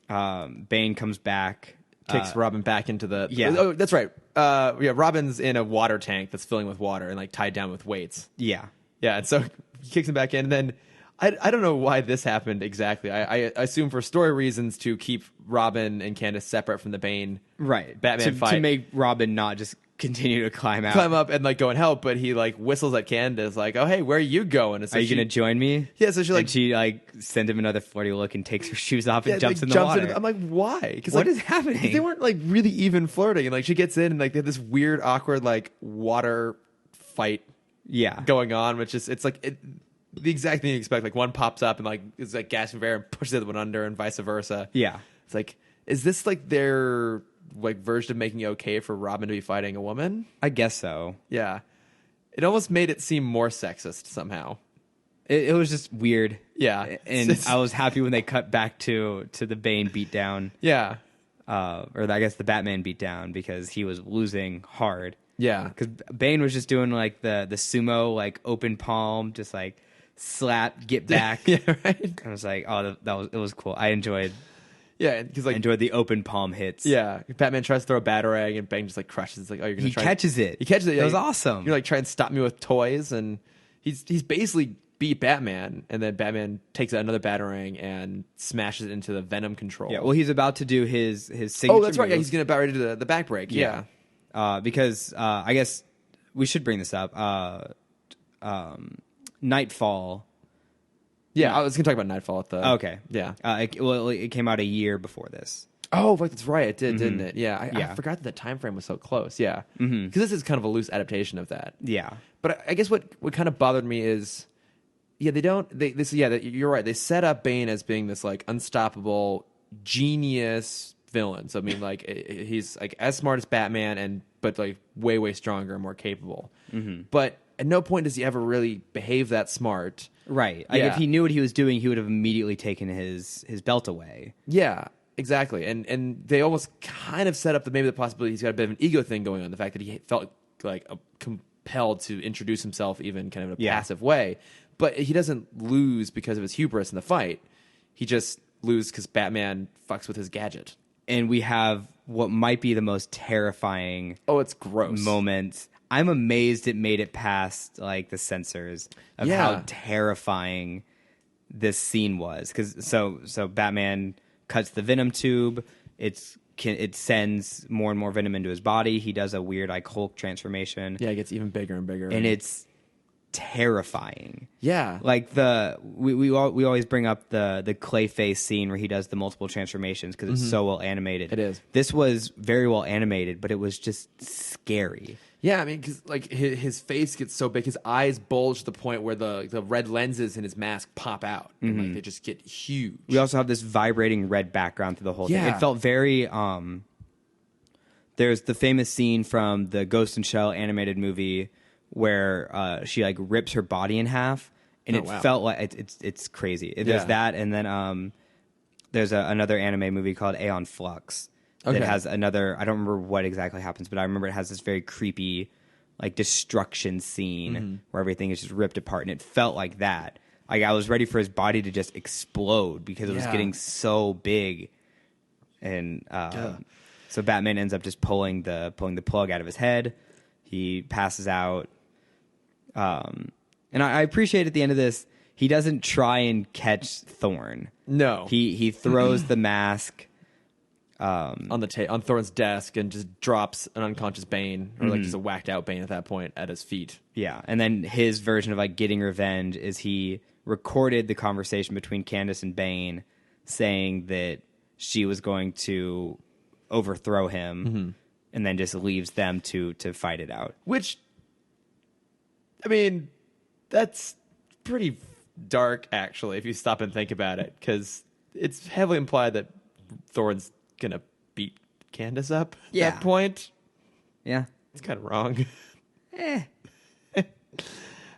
Bane comes back. Kicks Robin back into the... Yeah. Oh, that's right. Robin's in a water tank that's filling with water and like tied down with weights. Yeah. Yeah, and so he kicks him back in, and then I don't know why this happened exactly. I assume for story reasons to keep Robin and Candace separate from the Bane Batman fight. To make Robin not just continue to climb up and like go and help, but he like whistles at Candace like, "Oh hey, where are you going?" So are you gonna join me? Yeah, so she like sends him another flirty look and takes her shoes off and jumps in the water. I'm like, why? Because what is happening? They weren't like really even flirting, and like she gets in and like they have this weird, awkward like water fight going on, which is the exact thing you expect. Like one pops up and like is like gasping for air and pushes the other one under, and vice versa. Yeah, it's like, is this like their like version of making it okay for Robin to be fighting a woman? I guess so. Yeah, it almost made it seem more sexist somehow. It was just weird. Yeah, and I was happy when they cut back to the Bane beatdown. Yeah, or I guess the Batman beatdown, because he was losing hard. Yeah, because Bane was just doing like the sumo like open palm, just like slap, get back. Yeah, right. I was like, oh, it was cool. I enjoyed. Yeah, because like enjoyed the open palm hits. Yeah, Batman tries to throw a Batarang and Bane just like crushes. It's like, oh, you're gonna try. He catches it. He catches it. That was awesome. You're like trying to stop me with toys, and he's basically beat Batman, and then Batman takes another Batarang and smashes it into the Venom control. Yeah, well, he's about to do his signature. Oh, that's right. Yeah, move. he's gonna about ready to do the back break. Yeah. Because I guess we should bring this up. Nightfall. Yeah, I was gonna talk about Nightfall at the. Okay. Yeah. It came out a year before this. Oh, right, that's right. It did, didn't it? Yeah. I forgot that the time frame was so close. Yeah. Because this is kind of a loose adaptation of that. Yeah. But I guess what kind of bothered me is, you're right. They set up Bane as being this like unstoppable genius villain. So I mean, like he's like as smart as Batman, but like way stronger and more capable. But at no point does he ever really behave that smart. Right. Like if he knew what he was doing, he would have immediately taken his belt away. Yeah. Exactly, and they almost kind of set up maybe the possibility he's got a bit of an ego thing going on. The fact that he felt like compelled to introduce himself, even kind of in a passive way, but he doesn't lose because of his hubris in the fight. He just loses because Batman fucks with his gadget. And we have what might be the most terrifying. Oh, it's gross moment. I'm amazed it made it past like the censors of how terrifying this scene was. Because so Batman cuts the venom tube. It sends more and more venom into his body. He does a weird like Hulk transformation. Yeah, it gets even bigger and bigger, and it's terrifying. Yeah, like we always bring up the Clayface scene where he does the multiple transformations because it's so well animated. It is. This was very well animated, but it was just scary. Yeah, I mean, because like his face gets so big, his eyes bulge to the point where the red lenses in his mask pop out, and like they just get huge. We also have this vibrating red background through the whole thing. It felt very. There's the famous scene from the Ghost in Shell animated movie where she like rips her body in half, and felt like it's crazy. There's that, and then there's another anime movie called Aeon Flux. That has another. I don't remember what exactly happens, but I remember it has this very creepy, like destruction scene where everything is just ripped apart, and it felt like that. Like I was ready for his body to just explode because it was getting so big, and so Batman ends up just pulling the plug out of his head. He passes out, and I appreciate at the end of this, he doesn't try and catch Thorn. No, he throws the mask. On Thorne's desk and just drops an unconscious Bane or like just a whacked out Bane at that point at his feet. Yeah, and then his version of like getting revenge is he recorded the conversation between Candace and Bane saying that she was going to overthrow him and then just leaves them to fight it out. Which, I mean, that's pretty dark actually if you stop and think about it, because it's heavily implied that Thorne's gonna beat Candace up at that point. Yeah, it's kind of wrong.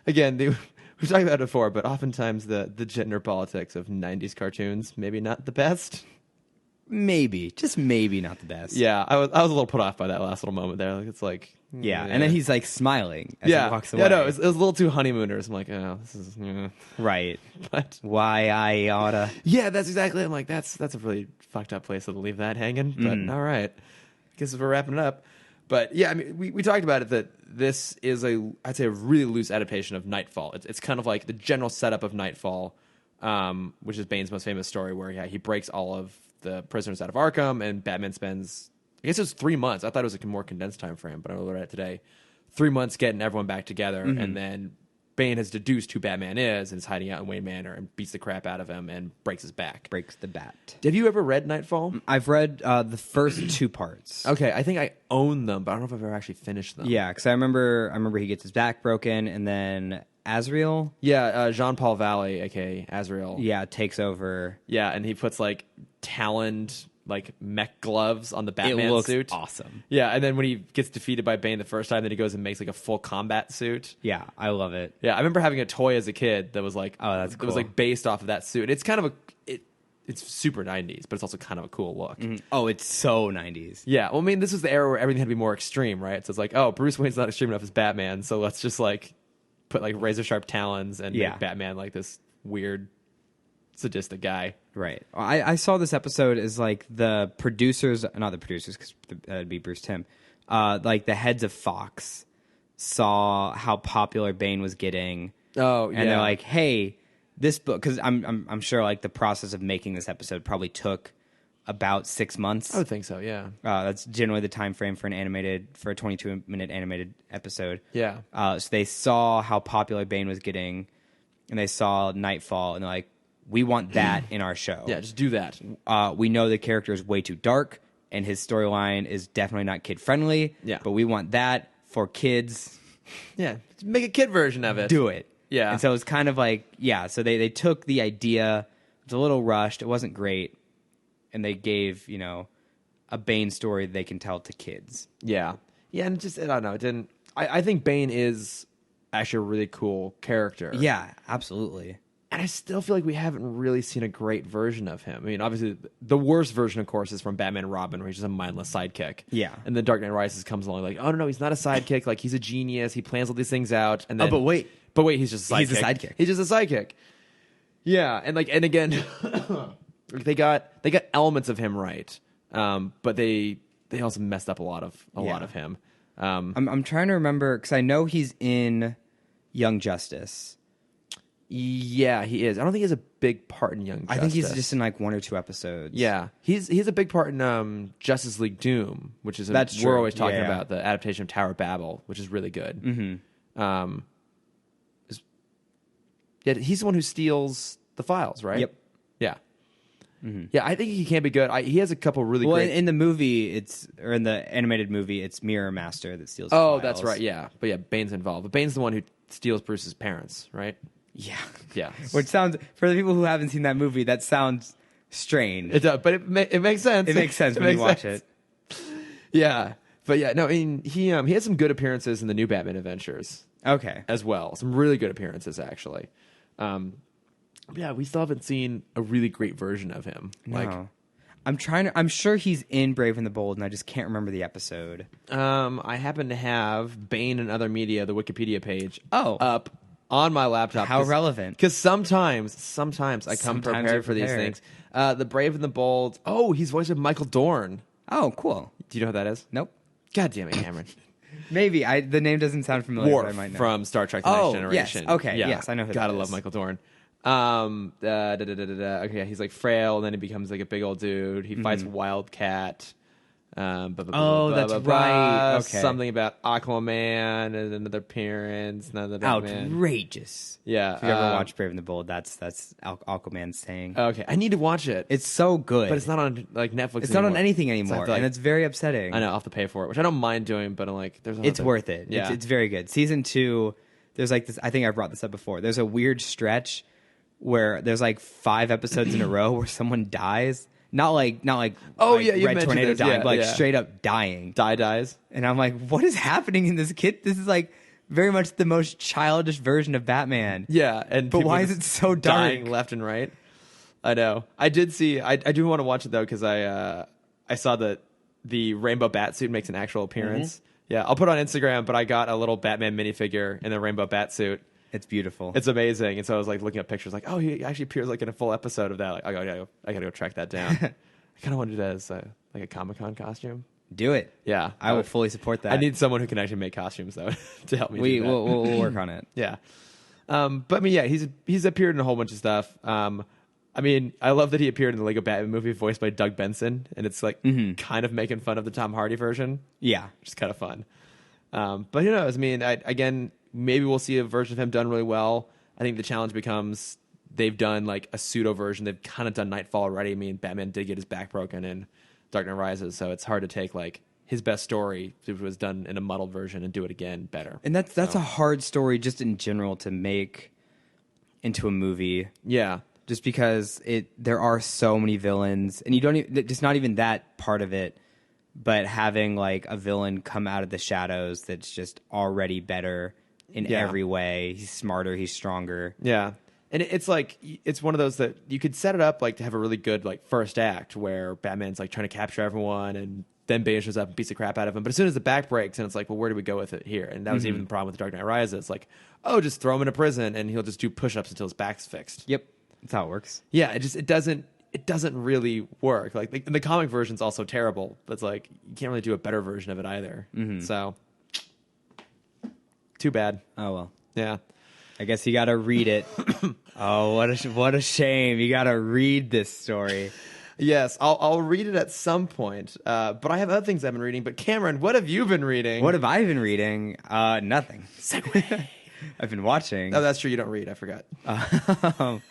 Again, we've talked about it before, but oftentimes the gender politics of 90s cartoons maybe not the best. Maybe, just maybe not the best. Yeah, I was a little put off by that last little moment there. Like, it's like and then he's like smiling as he walks away. Yeah, no, it was a little too honeymooners. I'm like, oh, this is right. But why I oughta? Yeah, that's exactly. I'm like, that's a really fucked up place to leave that hanging. But all right, I guess we're wrapping it up. But yeah, I mean, we talked about it that this is I'd say a really loose adaptation of Nightfall. It's kind of like the general setup of Nightfall, which is Bane's most famous story, where he breaks all of the prisoners out of Arkham, and Batman spends, I guess it was 3 months. I thought it was a more condensed time frame, but I looked at it today. 3 months getting everyone back together, and then Bane has deduced who Batman is and is hiding out in Wayne Manor and beats the crap out of him and breaks his back. Breaks the bat. Have you ever read Nightfall? I've read the first 2 parts. Okay, I think I own them, but I don't know if I've ever actually finished them. Yeah, because I remember he gets his back broken, and then Azrael. Yeah, Jean-Paul Valley, aka Azrael. Yeah, takes over. Yeah, and he puts like taloned like mech gloves on the Batman it looks suit. Awesome. Yeah, and then when he gets defeated by Bane the first time, then he goes and makes like a full combat suit. Yeah, I love it. Yeah, I remember having a toy as a kid that was like, oh, that's cool. It was like based off of that suit. It's kind of it's super 90s, but it's also kind of a cool look. Mm-hmm. Oh, it's so 90s. Yeah, well, I mean, this was the era where everything had to be more extreme, right? So it's like, oh, Bruce Wayne's not extreme enough as Batman, so let's just like put like razor sharp talons and make Batman like this weird, sadistic guy. Right. I saw this episode as like the producers, not the producers, because that'd be Bruce Timm. Like the heads of Fox saw how popular Bane was getting. Oh, yeah. And they're like, hey, this book, because I'm sure like the process of making this episode probably took about 6 months. I would think so, yeah. That's generally the time frame for a 22-minute animated episode. Yeah. So they saw how popular Bane was getting, and they saw Nightfall, and they're like, we want that in our show. Yeah, just do that. We know the character is way too dark, and his storyline is definitely not kid-friendly. Yeah. But we want that for kids. Yeah, make a kid version of it. Do it. Yeah. And so it's kind of like, so they took the idea, it was a little rushed, it wasn't great, and they gave, a Bane story they can tell to kids. Yeah. Yeah, and just, I don't know, it didn't... I think Bane is actually a really cool character. Yeah, absolutely. And I still feel like we haven't really seen a great version of him. I mean, obviously, the worst version, of course, is from Batman and Robin, where he's just a mindless sidekick. Yeah. And then Dark Knight Rises comes along like, oh, no, he's not a sidekick. Like, he's a genius. He plans all these things out. And then, but wait, he's just a sidekick. He's a sidekick. He's just a sidekick. Yeah, and again, they got elements of him right, but they also messed up a lot of him. I'm trying to remember, because I know he's in Young Justice. Yeah, he is. I don't think he has a big part in Young Justice. I think he's just in like 1 or 2 episodes. Yeah, he's a big part in Justice League Doom, which is That's true. we're always talking Yeah. about the adaptation of Tower of Babel, which is really good. Mm-hmm. Yeah, he's the one who steals the files, right? Yep. Yeah. Mm-hmm. Yeah, I think he can be good. He has a couple really great. In the movie, in the animated movie, it's Mirror Master that steals. Oh, the files. that's right. Yeah, but yeah, Bane's involved. But Bane's the one who steals Bruce's parents, right? Yeah. Yeah. Which sounds, for the people who haven't seen that movie, that sounds strange. It does, but it makes sense. It makes sense when you watch it. Yeah, but yeah, no, I mean he had some good appearances in the new Batman Adventures. Okay. As well, some really good appearances actually. Yeah, we still haven't seen a really great version of him. No. I'm sure he's in Brave and the Bold, and I just can't remember the episode. I happen to have Bane and Other Media, the Wikipedia page, up on my laptop. How relevant? Because sometimes I come prepared for these things. The Brave and the Bold. Oh, he's voiced by Michael Dorn. Oh, cool. Do you know who that is? Nope. God damn it, Cameron. Maybe the name doesn't sound familiar. Worf but I might know. from Star Trek: The Next Generation. Yes. Okay. Yeah. Yes, I know who Gotta that love is. Michael Dorn. Okay, yeah, he's like frail, and then he becomes like a big old dude. He fights Wildcat. That's right. Okay. Something about Aquaman and another appearance. Outrageous. Yeah. If you ever watch Brave and the Bold, that's Aquaman's saying. Okay, I need to watch it. It's so good, but it's not on like Netflix. It's not on anything anymore, So and it's very upsetting. I know I'll have to pay for it, which I don't mind doing, but I'm like, it's worth it. Yeah. It's very good. Season 2, there's like this. I think I brought this up before. There's a weird stretch where there's like 5 episodes in a row where someone dies. Not like you Red mentioned Tornado this. dying, Yeah, but like yeah. straight up dying. Dies. And I'm like, what is happening in this kid? This is like very much the most childish version of Batman. Yeah, and but people why is just it so dark? dying left and right? I know. I did see. I do want to watch it though because I saw that the rainbow bat suit makes an actual appearance. Yeah, I'll put it on Instagram. But I got a little Batman minifigure in the rainbow bat suit. It's beautiful. It's amazing. And so I was like looking at pictures, like, oh, he actually appears like in a full episode of that. Like, I gotta go track that down. I kind of want to do that as like a Comic-Con costume. Do it. Yeah, I will fully support that. I need someone who can actually make costumes though to help me. We'll work on it. Yeah. But I mean, yeah, he's appeared in a whole bunch of stuff. I mean, I love that he appeared in the Lego Batman movie voiced by Doug Benson, and it's like kind of making fun of the Tom Hardy version. Yeah. Which is kind of fun. But who knows? I mean, again, maybe we'll see a version of him done really well. I think the challenge becomes they've done like a pseudo version. They've kind of done Nightfall already. I mean, Batman did get his back broken in Dark Knight Rises, so it's hard to take like his best story, which was done in a muddled version, and do it again better. And that's a hard story just in general to make into a movie. Yeah. Just because there are so many villains, and you don't even, just not even that part of it, but having like a villain come out of the shadows that's just already better in every way. He's smarter, he's stronger. Yeah. And it's like, it's one of those that you could set it up like to have a really good like first act where Batman's like trying to capture everyone and then Bane shows up and beats the crap out of him. But as soon as the back breaks and it's like, well, where do we go with it here? And that was even the problem with The Dark Knight Rises. It's like, oh, just throw him in a prison and he'll just do push-ups until his back's fixed. Yep. That's how it works. Yeah, it doesn't really work. Like the comic version's also terrible. But it's like, you can't really do a better version of it either. So, too bad. Oh, well. Yeah. I guess you got to read it. Oh, what a shame! You got to read this story. Yes, I'll read it at some point. But I have other things I've been reading. But Cameron, what have you been reading? What have I been reading? Nothing. Segue. I've been watching. Oh, that's true. You don't read. I forgot. What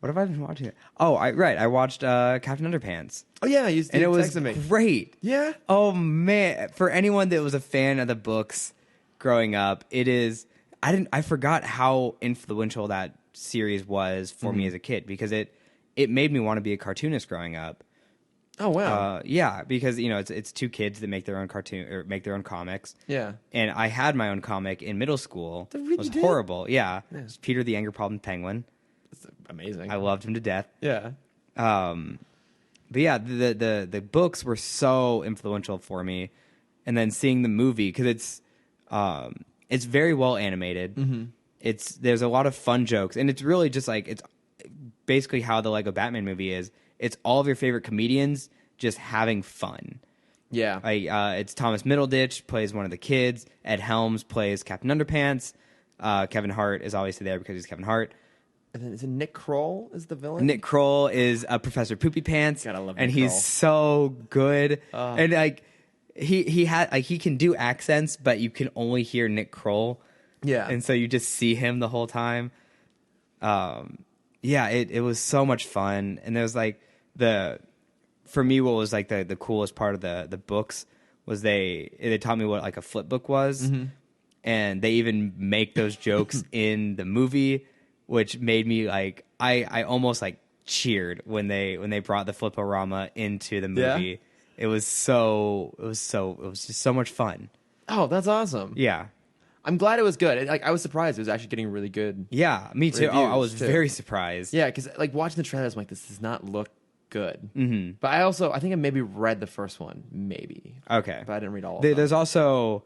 have I been watching? Oh, I watched Captain Underpants. Oh yeah, and it was great. Yeah. Oh man, for anyone that was a fan of the books growing up, it is. I forgot how influential that series was for me as a kid because it made me want to be a cartoonist growing up. Oh wow. Yeah, because it's two kids that make their own cartoon or make their own comics. Yeah. And I had my own comic in middle school. It was did? horrible. Yeah. It was Peter the Anger Problem Penguin. That's amazing. I loved him to death. Yeah. But yeah, the books were so influential for me, and then seeing the movie because it's very well animated. There's a lot of fun jokes, and it's really just like it's basically how the Lego Batman movie is. It's all of your favorite comedians just having fun. Yeah. It's Thomas Middleditch plays one of the kids. Ed Helms plays Captain Underpants. Kevin Hart is obviously there because he's Kevin Hart. And then is it Nick Kroll is the villain? Nick Kroll is Professor Poopy Pants. Gotta love and Nick he's Kroll. so good. And like he can do accents, but you can only hear Nick Kroll. Yeah. And so you just see him the whole time. Yeah, it was so much fun. And there was like for me, what was like the coolest part of the books was they taught me what like a flip book was. And they even make those jokes in the movie, which made me like, I almost like cheered when they brought the Fliporama into the movie. Yeah. It was just so much fun. Oh, that's awesome. Yeah. I'm glad it was good. I was surprised it was actually getting really good. Yeah, me too. I was Reviews, too. very surprised. Yeah, because like watching the trailers, I'm like, this does not look good. But I think I maybe read the first one, maybe. Okay. But I didn't read all of them. There's also,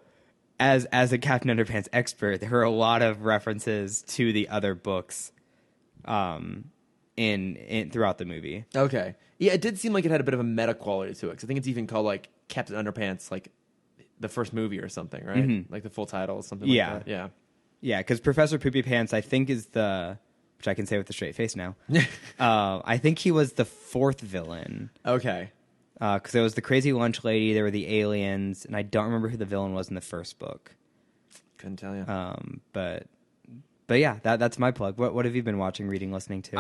as a Captain Underpants expert, there are a lot of references to the other books in throughout the movie. Okay. Yeah, it did seem like it had a bit of a meta quality to it. Because I think it's even called like Captain Underpants, like the first movie or something, right? Like the full title, something like that. Yeah. Yeah, because Professor Poopy Pants, I think, is which I can say with a straight face now. I think he was the fourth villain. Okay. Because there was the crazy lunch lady, there were the aliens, and I don't remember who the villain was in the first book. Couldn't tell you. But yeah, that's my plug. What have you been watching, reading, listening to?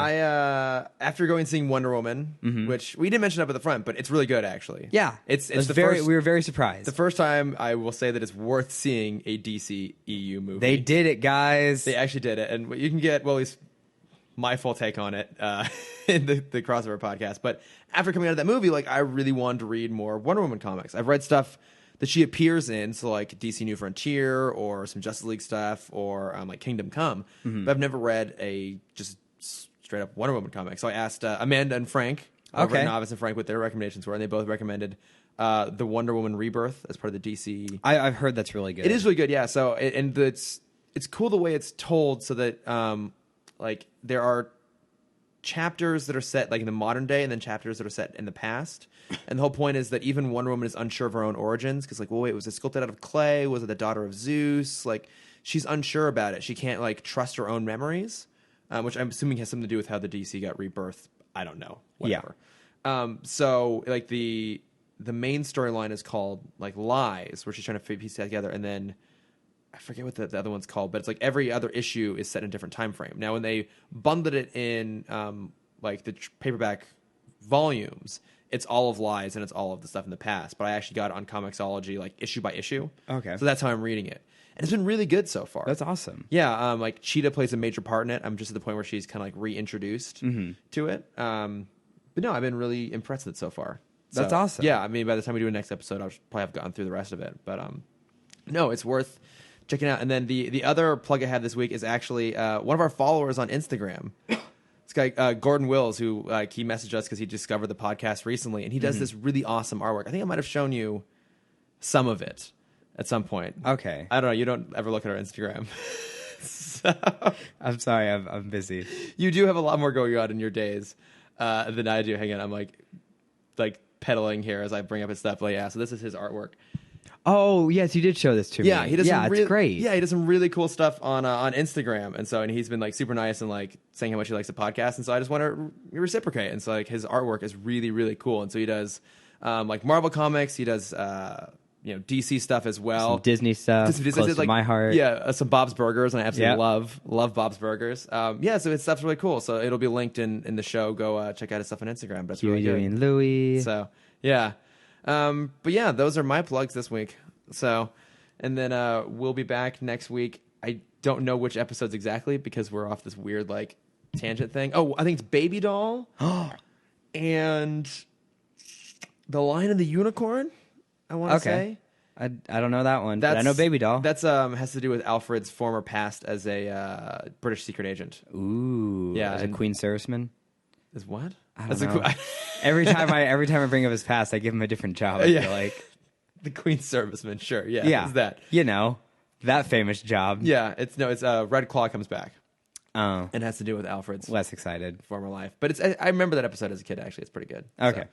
After going and seeing Wonder Woman, which we didn't mention up at the front, but it's really good actually. Yeah, it's we were very surprised. The first time I will say that it's worth seeing a DC EU movie. They did it, guys. They actually did it, and you can get at least my full take on it in the crossover podcast. But after coming out of that movie, like I really wanted to read more Wonder Woman comics. I've read stuff that she appears in, so like DC New Frontier or some Justice League stuff or like Kingdom Come. But I've never read a just straight up Wonder Woman comic. So I asked Amanda and Frank, over at Novice and Frank, what their recommendations were, and they both recommended the Wonder Woman Rebirth as part of the DC. I've heard that's really good. It is really good, yeah. So it's cool the way it's told, so that like there are chapters that are set like in the modern day and then chapters that are set in the past. And the whole point is that even Wonder Woman is unsure of her own origins because like, well, wait, was it sculpted out of clay? Was it the daughter of Zeus? Like she's unsure about it. She can't like trust her own memories, which I'm assuming has something to do with how the DC got Rebirth. I don't know. Whatever. Yeah. So like the main storyline is called like Lies, where she's trying to piece that together, and then I forget what the other one's called, but it's like every other issue is set in a different time frame. Now, when they bundled it in like the paperback volumes, it's all of Lies and it's all of the stuff in the past. But I actually got it on Comixology, like issue by issue. Okay. So that's how I'm reading it. And it's been really good so far. That's awesome. Yeah, like Cheetah plays a major part in it. I'm just at the point where she's kind of like reintroduced to it. But no, I've been really impressed with it so far. That's awesome. Yeah, I mean, by the time we do a next episode, I'll probably have gone through the rest of it. But no, it's worth check it out. And then the other plug I have this week is actually one of our followers on Instagram. This guy, Gordon Wills, who he messaged us because he discovered the podcast recently, and he does this really awesome artwork. I think I might have shown you some of it at some point. Okay. I don't know. You don't ever look at our Instagram. So, I'm sorry. I'm busy. you do have a lot more going on in your days than I do. Hang on. I'm like pedaling here as I bring up his stuff. But yeah, so this is his artwork. Oh, yes, you did show this to me. Yeah, he does. It's great. Yeah, he does some really cool stuff on Instagram, and he's been like super nice and like saying how much he likes the podcast, and so I just want to reciprocate. And so like his artwork is really really cool, and so he does like Marvel comics, he does DC stuff as well, some Disney stuff, close to my heart. Yeah, some Bob's Burgers, and I absolutely love Bob's Burgers. So his stuff's really cool. So it'll be linked in the show. Go check out his stuff on Instagram. But it's really good. And Louie. So yeah. But yeah, those are my plugs this week. So, and then we'll be back next week. I don't know which episodes exactly because we're off this weird like tangent thing. Oh, I think it's Baby Doll and The Lion and the Unicorn. I want to say. I don't know that one, but I know Baby Doll. That's has to do with Alfred's former past as a British secret agent. Ooh, yeah, as a Queen serviceman. Is what? I don't know. every time I bring up his past, I give him a different job. I feel like the Queen's serviceman. Sure, yeah, it's that. That famous job. Yeah, it's Red Claw comes back. Oh, it has to do with Alfred's less excited former life, but I remember that episode as a kid. Actually, it's pretty good. Okay, so,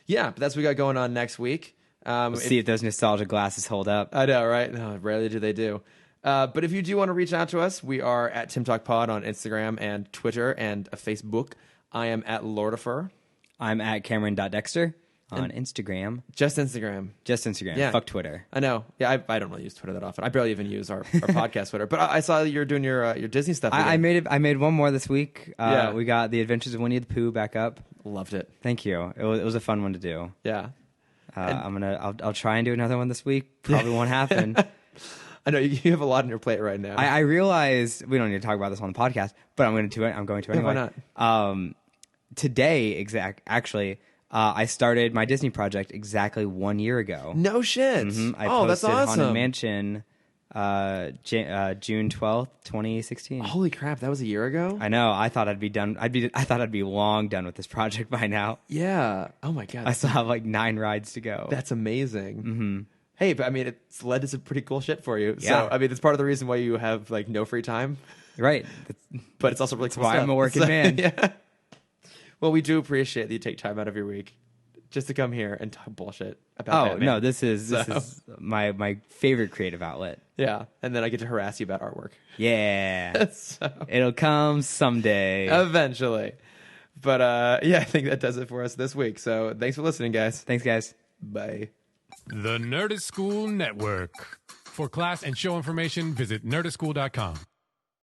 yeah, but that's what we got going on next week. We'll see if those nostalgia glasses hold up. I know, right? No, rarely do they do. But if you do want to reach out to us, we are at Timm Talk Pod on Instagram and Twitter and Facebook. I am at Lordifer. I'm at Cameron.Dexter on Instagram. Just Instagram. Yeah. Fuck Twitter. I know. Yeah, I don't really use Twitter that often. I barely even use our podcast Twitter. But I saw you're doing your Disney stuff. I made one more this week. We got The Adventures of Winnie the Pooh back up. Loved it. Thank you. It was a fun one to do. Yeah. I'll try and do another one this week. Probably won't happen. I know you have a lot on your plate right now. I realize we don't need to talk about this on the podcast, but I'm going to do it. I'm going to anyway. Why not? Today, actually, I started my Disney project exactly 1 year ago. No shit. I posted that's awesome. Haunted Mansion June 12th, 2016. Holy crap, that was a year ago? I know. I thought I'd be done. I thought I'd be long done with this project by now. Yeah. Oh my god. I still have like 9 rides to go. That's amazing. Mm-hmm. Hey, but I mean, it's led to some pretty cool shit for you. Yeah. So I mean, it's part of the reason why you have like no free time. Right. But it's also really cool why stuff. I'm a working man. Yeah. Well, we do appreciate that you take time out of your week just to come here and talk bullshit about Batman. No, this is my favorite creative outlet. Yeah, and then I get to harass you about artwork. Yeah. So, it'll come someday. Eventually. But I think that does it for us this week. So thanks for listening, guys. Thanks, guys. Bye. The Nerdist School Network. For class and show information, visit nerdistschool.com.